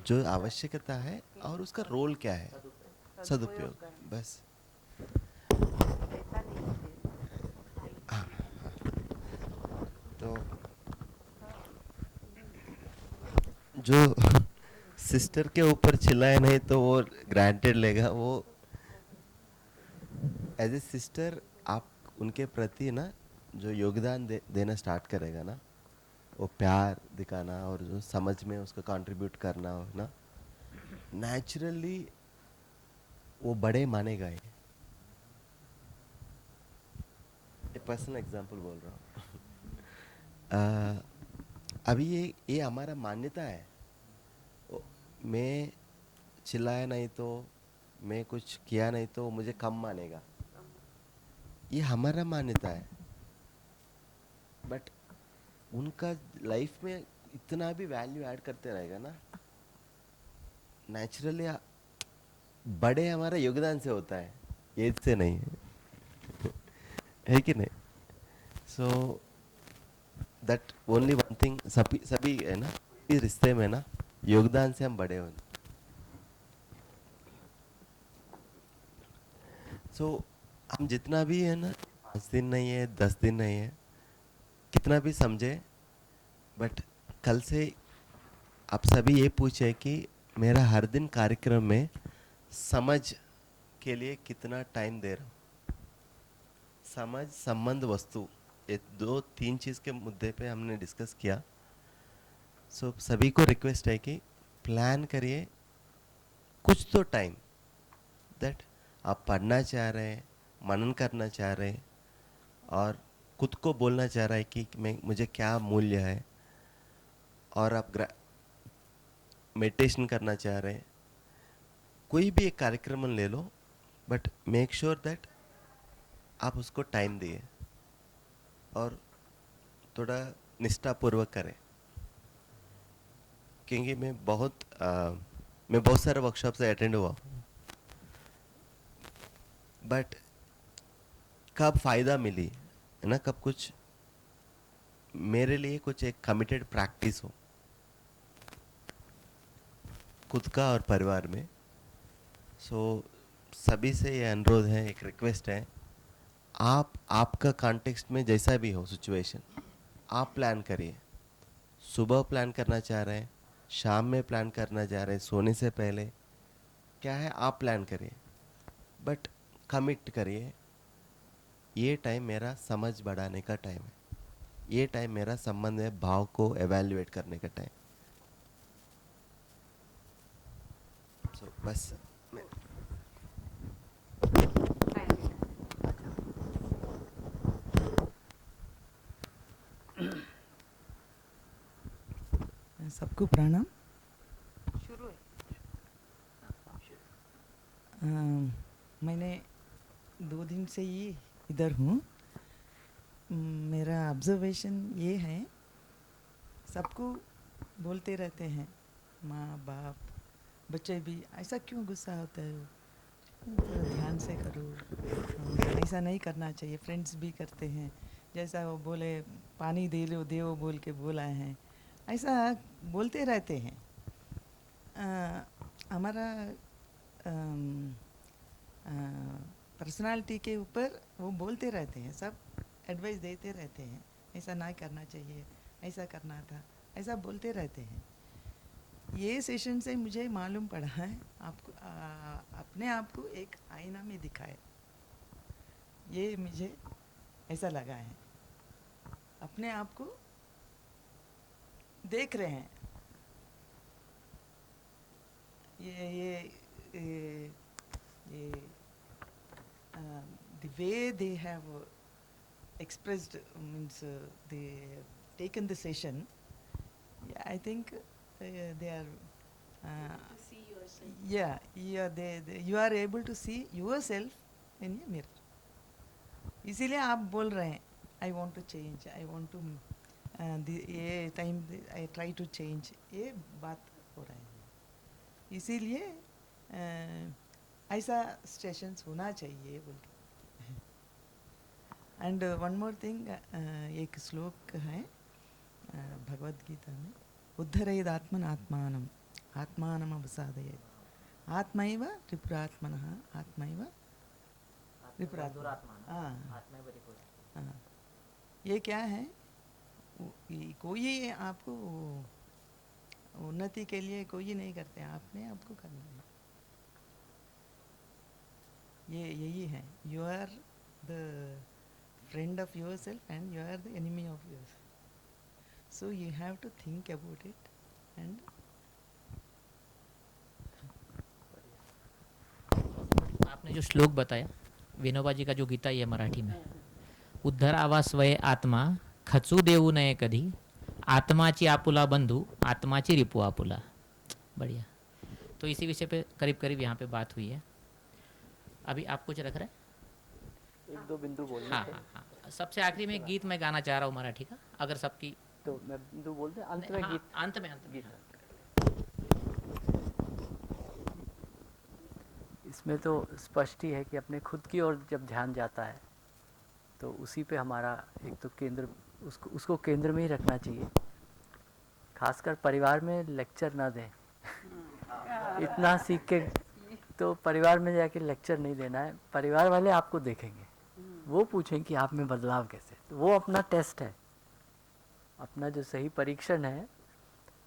जो आवश्यकता है और उसका रोल क्या है, सदुपयोग, बस। हाँ, तो जो सिस्टर के ऊपर चिल्लाए नहीं तो वो ग्रांटेड लेगा, वो एज ए सिस्टर आप उनके प्रति ना जो योगदान देना स्टार्ट करेगा ना, वो प्यार दिखाना और जो समझ में उसको कंट्रीब्यूट करना हो ना, नेचुरली वो बड़े मानेगा। ये पर्सनल एग्जांपल बोल रहा हूँ। अभी ये हमारा मान्यता है, मैं चिल्लाया नहीं तो, मैं कुछ किया नहीं तो मुझे कम मानेगा, ये हमारा मान्यता है। बट उनका लाइफ में इतना भी वैल्यू ऐड करते रहेगा ना, नेचुरली बड़े हमारा योगदान से होता है, एज से नहीं है कि नहीं? So that only one thing, सभी है ना, इस रिश्ते में ना योगदान से हम बड़े होते। सो हम जितना भी है ना, 5 दिन नहीं है, 10 दिन नहीं है, कितना भी समझे, बट कल से आप सभी ये पूछे कि मेरा हर दिन कार्यक्रम में समझ के लिए कितना टाइम दे रहा हूँ। समझ, संबंध, वस्तु, ये 2-3 चीज़ के मुद्दे पे हमने डिस्कस किया। सो सभी को रिक्वेस्ट है कि प्लान करिए कुछ तो टाइम, दैट आप पढ़ना चाह रहे हैं, मनन करना चाह रहे हैं और खुद को बोलना चाह रहा है कि मुझे क्या मूल्य है, और आप मेडिटेशन करना चाह रहे हैं, कोई भी एक कार्यक्रम ले लो, बट मेक श्योर दैट आप उसको टाइम दिए और थोड़ा निष्ठापूर्वक करें। क्योंकि मैं बहुत सारे वर्कशॉप से अटेंड हुआ, बट कब फ़ायदा मिली है ना, कब कुछ मेरे लिए कुछ एक कमिटेड प्रैक्टिस हो खुद का और परिवार में। सो सभी से ये अनुरोध है, एक रिक्वेस्ट है, आपका कॉन्टेक्स्ट में जैसा भी हो सिचुएशन, आप प्लान करिए, सुबह प्लान करना चाह रहे हैं, शाम में प्लान करना चाह रहे हैं, सोने से पहले, क्या है आप प्लान करिए, बट कमिट करिए। ये टाइम मेरा समझ बढ़ाने का टाइम है, ये टाइम मेरा संबंध में भाव को एवेल्युएट करने का टाइम। So, बस सबको प्रणाम। शुरू है। मैंने 2 दिन से ही इधर हूँ। मेरा ऑब्जर्वेशन ये है, सबको बोलते रहते हैं माँ बाप बच्चे भी, ऐसा क्यों गुस्सा होता है, थोड़ा ध्यान से करो, ऐसा नहीं करना चाहिए। फ्रेंड्स भी करते हैं, जैसा वो बोले पानी दे लो देओ बोल के बोला है, ऐसा बोलते रहते हैं। हमारा पर्सनालिटी के ऊपर वो बोलते रहते हैं, सब एडवाइस देते रहते हैं, ऐसा नहीं करना चाहिए, ऐसा करना था, ऐसा बोलते रहते हैं। ये सेशन से मुझे मालूम पड़ा है, आपको अपने आप को एक आईना में दिखाए, ये मुझे ऐसा लगा है। अपने आप को देख रहे हैं, ये the way they have expressed, means they taken the session, yeah, I think they are to see yourself. yeah, you are able to see yourself in a mirror. इसीलिए आप बोल रहे हैं I want to change, I want to ये time I try to change, ये बात हो रहा है। इसीलिए ऐसा स्टेशंस होना चाहिए बोल के। एंड वन मोर थिंग, एक श्लोक है भगवद गीता में, उद्धरेद आत्मन आत्मानम आत्मानम अवसादयेत् आत्मैव त्रिपुरात्मनः आत्मैव त्रिपुरात्मा। हाँ, ये क्या है, कोई आपको उन्नति के लिए कोई नहीं करते, आपने आपको करना है। ये यही है, you are the friend of yourself and you are the enemy of yourself, so you have to think about it. And आपने जो श्लोक बताया विनोबा जी का, जो गीता ही है मराठी में, उद्धरावा स्वय आत्मा खचू देऊ नये कधी, आत्माची आपुला बंधू आत्माची रिपू आपुला। बढ़िया। तो इसी विषय पे करीब करीब यहाँ पे बात हुई है। अभी आप कुछ रख रहे हैं? 1-2 बिंदु बोलने हाँ, हाँ, हाँ। सबसे आखिरी में गीत मैं गाना चाह रहा हूँ मराठी का, अगर सबकी तो मैं बिंदु बोलते हैं, अंत में हाँ, गीत। अंत में गीत। इसमें तो स्पष्ट ही है कि अपने खुद की ओर जब ध्यान जाता है तो उसी पे हमारा एक तो केंद्र, उसको केंद्र में ही रखना चाहिए। खासकर परिवार में लेक्चर ना दें। इतना सीख के तो परिवार में जाके लेक्चर नहीं देना है, परिवार वाले आपको देखेंगे, वो पूछेंगे कि आप में बदलाव कैसे। तो वो अपना टेस्ट है, अपना जो सही परीक्षण है,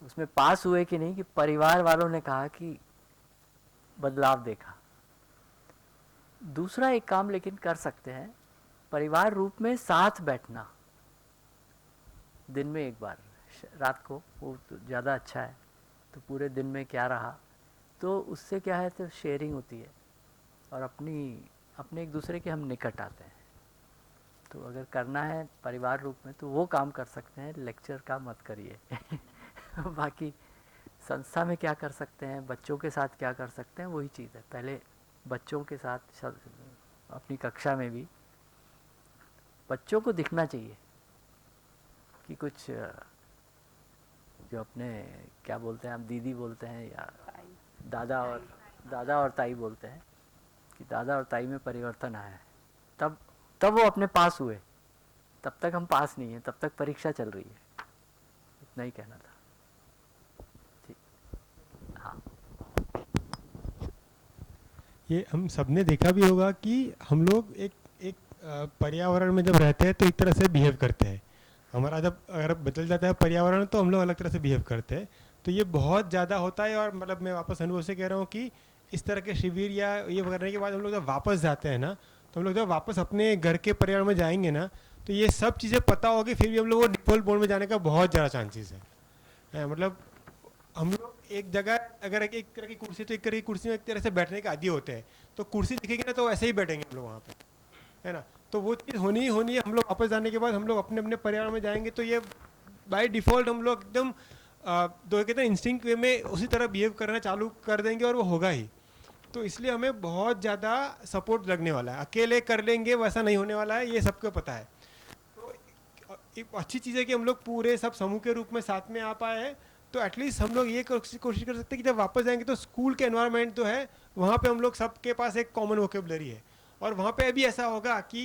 उसमें पास हुए कि नहीं, कि परिवार वालों ने कहा कि बदलाव देखा। दूसरा एक काम लेकिन कर सकते हैं, परिवार रूप में साथ बैठना, दिन में एक बार, रात को, वो तो ज़्यादा अच्छा है। तो पूरे दिन में क्या रहा, तो उससे क्या है, तो शेयरिंग होती है और अपने एक दूसरे के हम निकट आते हैं। तो अगर करना है परिवार रूप में तो वो काम कर सकते हैं, लेक्चर का मत करिए। बाकी संस्था में क्या कर सकते हैं, बच्चों के साथ क्या कर सकते हैं, वही चीज़ है। पहले बच्चों के साथ अपनी कक्षा में भी बच्चों को दिखना चाहिए कि कुछ जो अपने क्या बोलते हैं, आप दीदी बोलते हैं या दादा और ताई बोलते हैं, कि दादा और ताई में परिवर्तन आया है, तब वो अपने पास हुए। तब तक हम पास नहीं हैं, तब तक परीक्षा चल रही है। इतना ही कहना था। ठीक, हाँ। ये हम सबने देखा भी होगा कि हम लोग एक पर्यावरण में जब रहते हैं तो एक तरह से बिहेव करते हैं। हमारा जब अगर बदल जाता है पर्यावरण तो हम लोग अलग तरह से बिहेव करते हैं। तो ये बहुत ज़्यादा होता है। और मतलब मैं वापस अनुभव से कह रहा हूँ कि इस तरह के शिविर या ये करने के बाद हम लोग जब वापस जाते हैं ना, तो हम लोग जब वापस अपने घर के पर्यावरण में जाएंगे ना, तो ये सब चीज़ें पता होगी, फिर भी हम लोग वो डिफ़ॉल्ट मोड में जाने का बहुत ज़्यादा चांसेस है। मतलब हम लोग एक जगह अगर एक तरह की कुर्सी तो एक तरह की कुर्सी में एक तरह से बैठने के आदी होते हैं, तो कुर्सी दिखेगी ना तो ऐसे ही बैठेंगे हम लोग वहाँ पे, है ना। तो वो चीज़ होनी ही होनी है। हम लोग वापस जाने के बाद हम लोग अपने अपने पर्यावरण में जाएंगे तो ये बाय डिफ़ॉल्ट हम लोग एकदम तो कहते हैं इंस्टिंक्ट वे में उसी तरह बिहेव करना चालू कर देंगे और वो होगा ही। तो इसलिए हमें बहुत ज़्यादा सपोर्ट लगने वाला है। अकेले कर लेंगे वैसा नहीं होने वाला है, ये सबको पता है। तो एक अच्छी चीज़ है कि हम लोग पूरे सब समूह के रूप में साथ में आ पाए हैं। तो एटलीस्ट हम लोग ये कोशिश कर सकते हैं कि जब वापस जाएंगे तो स्कूल के एनवायरनमेंट जो है वहाँ पे हम लोग सबके पास एक कॉमन वोकेबलरी है। और वहाँ पे अभी ऐसा होगा कि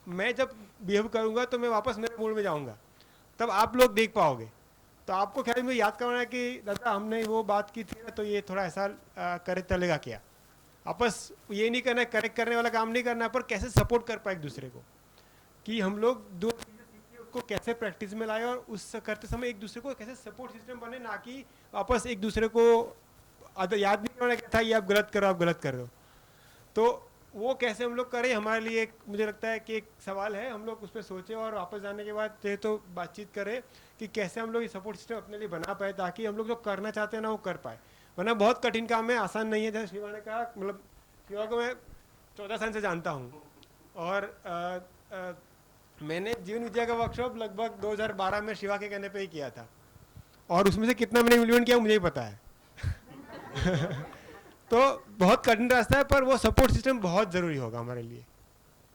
मैं जब बिहेव करूँगा तो मैं वापस मेरे मूड में जाऊँगा, तब आप लोग देख पाओगे। तो आपको ख्याल में याद करना है कि दादा हमने वो बात की थी ना, तो ये थोड़ा ऐसा करे चलेगा क्या। आपस ये नहीं करना है, करेक्ट करने वाला काम नहीं करना है, पर कैसे सपोर्ट कर पाए एक दूसरे को, कि हम लोग दो चीज़ें सीखी उसको कैसे प्रैक्टिस में लाए और उस करते समय एक दूसरे को कैसे सपोर्ट सिस्टम बने, ना कि वापस एक दूसरे को याद नहीं करना क्या था ये आप गलत कर रहे हो। तो वो कैसे हम लोग करें, हमारे लिए एक मुझे लगता है कि एक सवाल है। हम लोग उस पर सोचें और वापस जाने के बाद तो बातचीत करें कि कैसे हम लोग ये सपोर्ट सिस्टम अपने लिए बना पाए, ताकि हम लोग जो करना चाहते हैं ना वो कर पाए। वरना बहुत कठिन काम है, आसान नहीं है। जैसे शिवा ने कहा, मतलब शिवा को मैं 14 साल से जानता हूँ और मैंने जीवन विद्या का वर्कशॉप लगभग 2012 में शिवा के कहने पे ही किया था, और उसमें से कितना मैंने इम्प्लीमेंट किया मुझे ही पता है। तो बहुत कठिन रास्ता है, पर वो सपोर्ट सिस्टम बहुत ज़रूरी होगा हमारे लिए।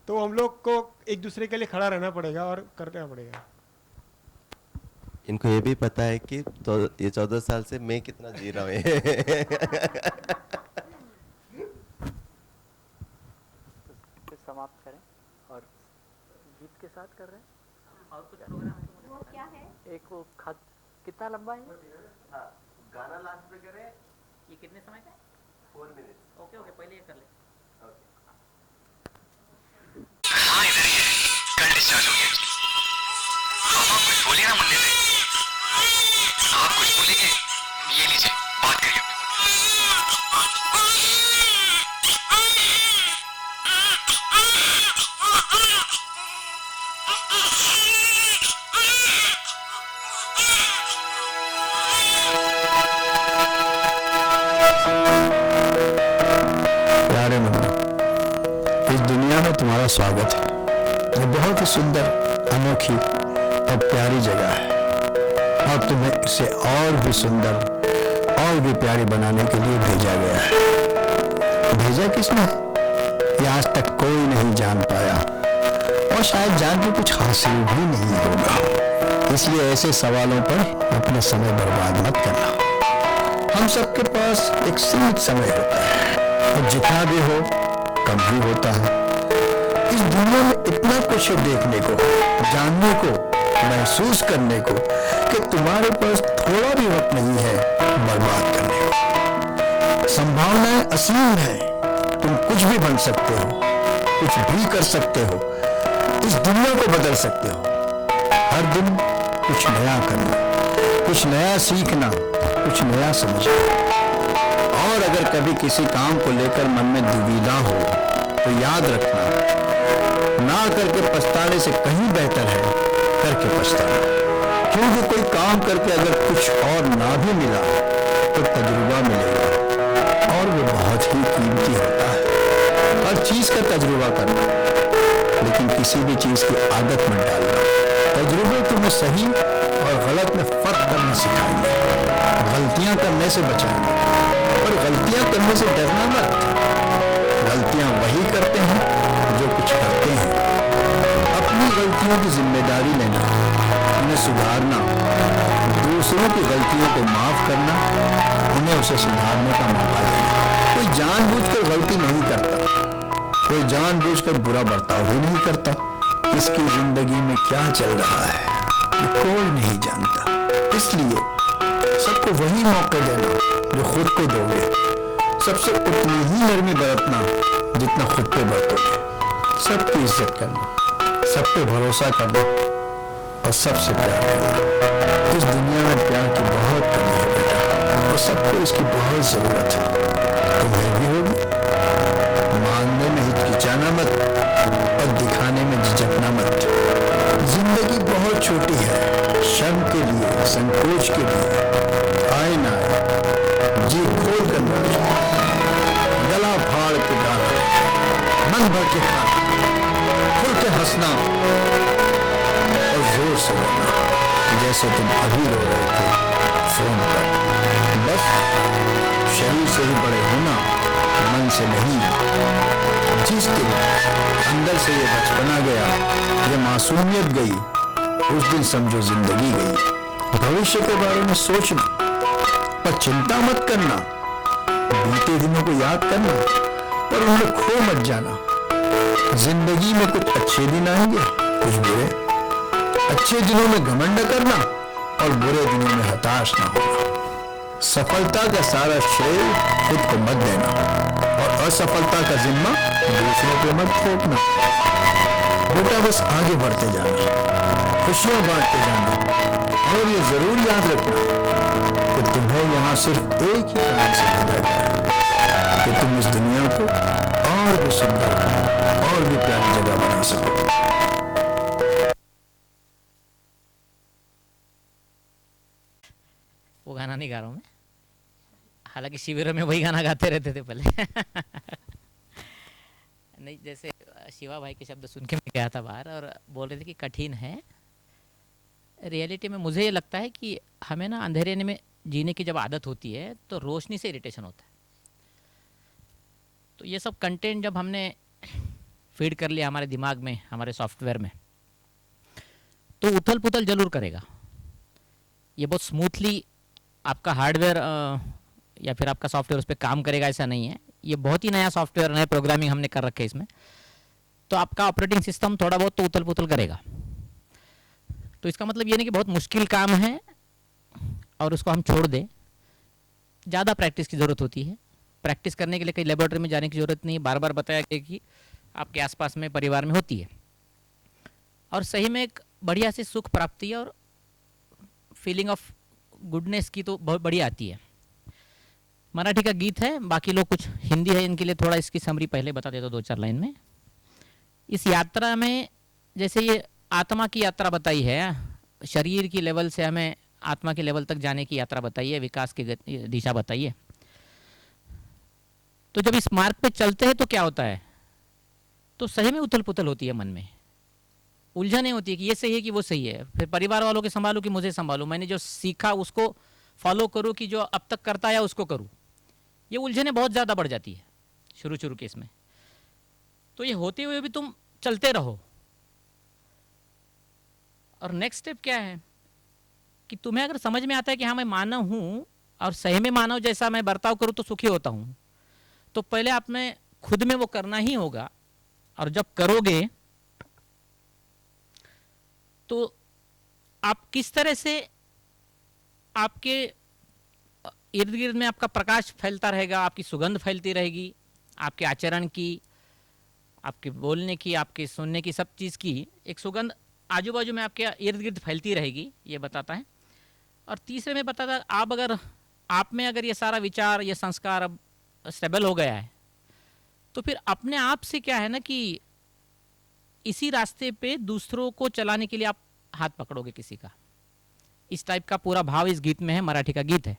तो हम लोग को एक दूसरे के लिए खड़ा रहना पड़ेगा और करना पड़ेगा। इनको ये भी पता है कि तो ये 14 साल से मैं कितना जी रहा हूँ। समाप्त करें और गीत के साथ कर रहे हैं। और कुछ प्रोग्राम वो क्या है? एक वो खत कितना लंबा है? हाँ, गाना लास्ट में करें। ये कितने समय का है? 4 मिनट। ओके पहले ये कर ले। हाँ इधर ही है, कल डिस्चार्ज हो गया। आप कुछ बोलिए ना मुन्ने से, आप कुछ बोलेंगे, ये लीजिए बात करिए। प्यारे मुन्ना, इस दुनिया में तुम्हारा स्वागत है। ये बहुत ही सुंदर, अनोखी और प्यारी जगह है, और तुम्हें इसे और भी सुंदर और भी प्यारी बनाने के लिए भेजा गया है। भेजा किसने, ये आज तक कोई नहीं जान पाया, और शायद जान के कुछ हासिल भी नहीं होगा। इसलिए ऐसे सवालों पर अपना समय बर्बाद मत करना। हम सबके पास एक सीमित समय होता है, और जितना भी हो कम ही होता है। इस दुनिया में इतना कुछ है देखने को, जानने को, महसूस करने को, कि तुम्हारे पास थोड़ा भी वक्त नहीं है बर्बाद करने को। संभावनाएं असीम है, तुम कुछ भी बन सकते हो, कुछ भी कर सकते हो, इस दुनिया को बदल सकते हो। हर दिन कुछ नया करना, कुछ नया सीखना, कुछ नया समझना। और अगर कभी किसी काम को लेकर मन में दुविधा हो तो याद रखना, ना करके पछताने से कहीं बेहतर है करके पछताना। क्योंकि कोई काम करके अगर कुछ और ना भी मिला तो तजुर्बा मिलेगा, और वो बहुत ही कीमती होता है। हर चीज का तजुर्बा करना, लेकिन किसी भी चीज की आदत मत डालना। तजुर्बे तुम्हें सही और गलत में फर्क करना सिखाएंगे, गलतियां करने से बचाएंगे, और गलतियां करने से डरना मत। गलतियां वही करते हैं जो कुछ करते हैं। अपनी गलतियों की जिम्मेदारी लेना, उन्हें सुधारना, दूसरों की गलतियों को माफ करना, उन्हें उसे सुधारने का मौका देना। कोई जानबूझकर गलती नहीं करता, कोई जानबूझकर बुरा बर्ताव ही नहीं करता। इसकी जिंदगी में क्या चल रहा है ये कोई नहीं जानता। इसलिए सबको वही मौका देना जो खुद को दोगे। सबसे उतनी ही नरमी बरतना जितना खुद पे बरतोगे। सबकी इज्जत करना, सब पे भरोसा करना, और सबसे प्यार करना। इस दुनिया में प्यार की बहुत कमी है बेटा, और सबको इसकी बहुत जरूरत है। तुम्हें भी होगी। मांगने में हिचकिचाना मत और दिखाने में झिझकना मत। जिंदगी बहुत छोटी है, शर्म के लिए, संकोच के लिए आए ना आए, जी खोल कर नाचो, गला फाड़ के गाना, मन भर के खाना, खुल के हंसना और जोर से रोना, जैसे तुम अभी रो रहे थे फोन पर। बस शरीर से ही बड़े होना, मन से नहीं। जिस दिन अंदर से ये बचपना गया, ये मासूमियत गई, उस दिन समझो जिंदगी गई। भविष्य के बारे में सोचना पर चिंता मत करना, बीते दिनों को याद करना पर उन्हें खो मत जाना। जिंदगी में कुछ अच्छे दिन आएंगे, कुछ बुरे। अच्छे दिनों में घमंड करना और बुरे दिनों में हताश ना होना। सफलता का सारा श्रेय खुद को मत देना और असफलता का जिम्मा दूसरों पे मत थोपना। बेटा बस आगे बढ़ते जाना, खुशियां बांटते जाना और ये जरूर याद रखना कि तुम्हें यहाँ सिर्फ एक ही काम से भेजा गया है कि तुम इस दुनिया को और भी सुंदर और भी प्यारी जगह बना सको। वो गाना नहीं गा रहा हूँ मैं, हालांकि शिविरों में वही गाना गाते रहते थे पहले। नहीं, जैसे शिवा भाई के शब्द सुन के मैं गया था बाहर और बोल रहे थे कि कठिन है। रियलिटी में मुझे ये लगता है कि हमें ना अंधेरे में जीने की जब आदत होती है तो रोशनी से इरिटेशन होता है। तो ये सब कंटेंट जब हमने फीड कर लिया हमारे दिमाग में, हमारे सॉफ्टवेयर में, तो उथल पुथल जरूर करेगा। ये बहुत स्मूथली आपका हार्डवेयर या फिर आपका सॉफ्टवेयर उस पर काम करेगा ऐसा नहीं है। ये बहुत ही नया सॉफ्टवेयर, नया प्रोग्रामिंग हमने कर रखे है इसमें, तो आपका ऑपरेटिंग सिस्टम थोड़ा बहुत तो उथल पुथल करेगा। तो इसका मतलब ये नहीं कि बहुत मुश्किल काम है और उसको हम छोड़ दें। ज़्यादा प्रैक्टिस की ज़रूरत होती है। प्रैक्टिस करने के लिए कहीं लेबोरेटरी में जाने की ज़रूरत नहीं, बार बार बताया गया कि आपके आसपास में परिवार में होती है और सही में एक बढ़िया से सुख प्राप्ति और फीलिंग ऑफ गुडनेस की तो बहुत बढ़िया आती है। मराठी का गीत है, बाकी लोग कुछ हिंदी है इनके लिए थोड़ा इसकी समरी पहले बता देता हूँ 2-4 लाइन में। इस यात्रा में जैसे ये आत्मा की यात्रा बताई है, शरीर की लेवल से हमें आत्मा के लेवल तक जाने की यात्रा बताई है, विकास की दिशा बताई है। तो जब इस मार्ग पे चलते हैं तो क्या होता है, तो सही में उथल पुथल होती है मन में, उलझने होती है कि ये सही है कि वो सही है। फिर परिवार वालों के संभालूं कि मुझे संभालूं, मैंने जो सीखा उसको फॉलो करूं कि जो अब तक करता है उसको करूं। ये उलझने बहुत ज़्यादा बढ़ जाती है शुरू के इसमें। तो ये होते हुए भी तुम चलते रहो। और नेक्स्ट स्टेप क्या है कि तुम्हें अगर समझ में आता है कि हाँ मैं मानव हूँ और सही में मानव जैसा मैं बर्ताव करूँ तो सुखी होता हूँ, तो पहले आप में खुद में वो करना ही होगा। और जब करोगे तो आप किस तरह से आपके इर्द गिर्द में आपका प्रकाश फैलता रहेगा, आपकी सुगंध फैलती रहेगी, आपके आचरण की, आपके बोलने की, आपके सुनने की, सब चीज़ की एक सुगंध आजू बाजू में आपके इर्द गिर्द फैलती रहेगी, ये बताता है। और तीसरे में बताता है आप अगर आप में अगर ये सारा विचार, ये संस्कार अब स्टेबल हो गया है तो फिर अपने आप से क्या है ना कि इसी रास्ते पे दूसरों को चलाने के लिए आप हाथ पकड़ोगे किसी का। इस टाइप का पूरा भाव इस गीत में है, मराठी का गीत है।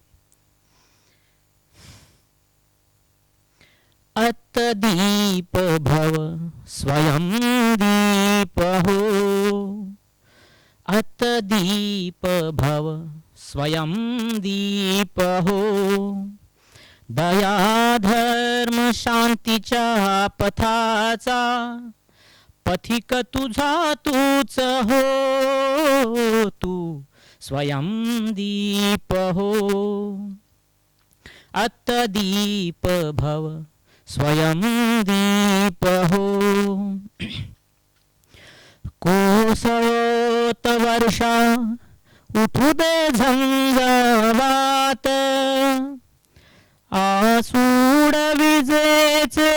अत दीप भव स्वयं दीप हो, अत दीप भव स्वयं दीप हो, दया धर्म शांतीच्या पथाचा पथिक तुझा तूच हो, तू स्वयं दीप हो, अत दीप भव स्वयं दीप हो। कोसळत वर्षा उठू दे झंझावात, आसूड विजेचे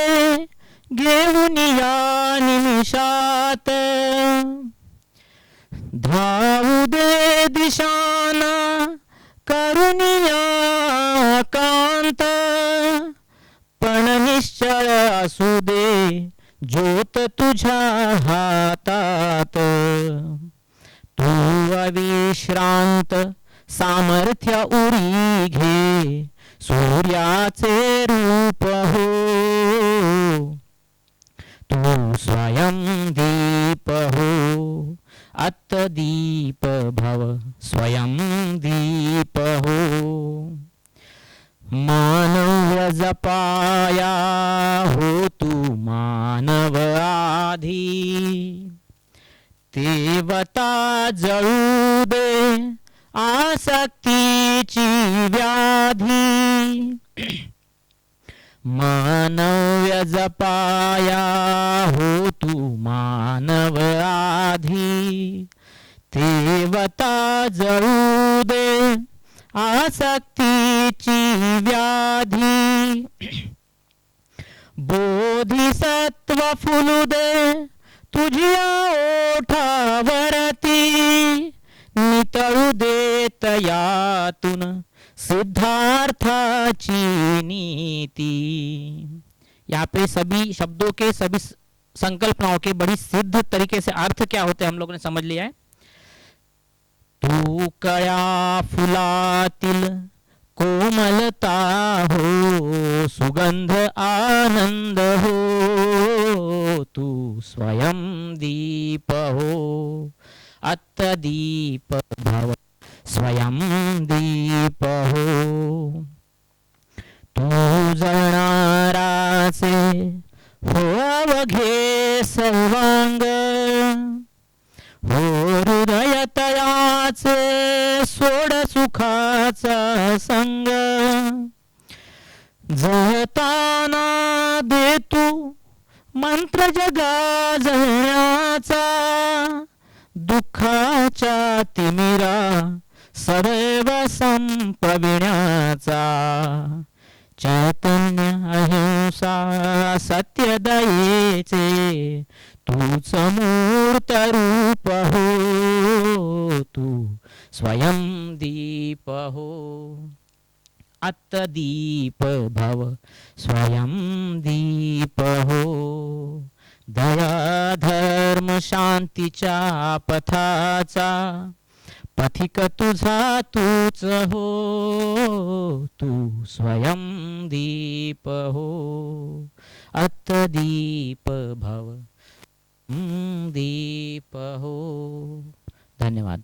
घेऊन या निमिषात, धावू दे दिशाना करुणिया कांत, पण निश्चळ असू दे ज्योत तुझ्या हातात. तू अविश्रांत सामर्थ्य उरी घे, सूर्याचे रूप हो. तू स्वयं दीप हो, अत्तदीप भव, स्वयं दीप हो. मानव जपाया हो तू मानव आधी, देवता जळू दे आसक्तीची व्याधी. मानव जपाया हो तू मानव आधी, देवता जळू दे आसक्तीची व्याधी. बोधिसत्व फुलू दे तुझ्या ओठावरती, नितळू दे तयातून सिद्धार्थाची नीति. यहाँ पे सभी शब्दों के सभी संकल्पनाओं के बड़ी सिद्ध तरीके से अर्थ क्या होते हैं हम लोगों ने समझ लिया है. तू कळ्या फुलातील कोमलता हो, सुगंध आनंद हो. तू स्वयं दीप हो, अत्तदीप भव, स्वयं दीप हो. तू जळणाराचे हो अवघे सर्वांग, हो हृदय तळाचे सोड सुखाचा संग. जळताना दे तू मंत्र जगा जळण्याचा, दुःखाच्या तिमिरा सदैव संपविण्याचा. चैतन्य अहिंसा सत्य दयेचे तूच मूर्त रूप हो. तू स्वयं दीप हो, अत्तदीप भव, स्वयं दीप हो. दया धर्म शांतीच्या पथाचा पथिक तुझा तूच हो. तू स्वयं दीप हो, अत्तदीप भव, दीप हो. धन्यवाद.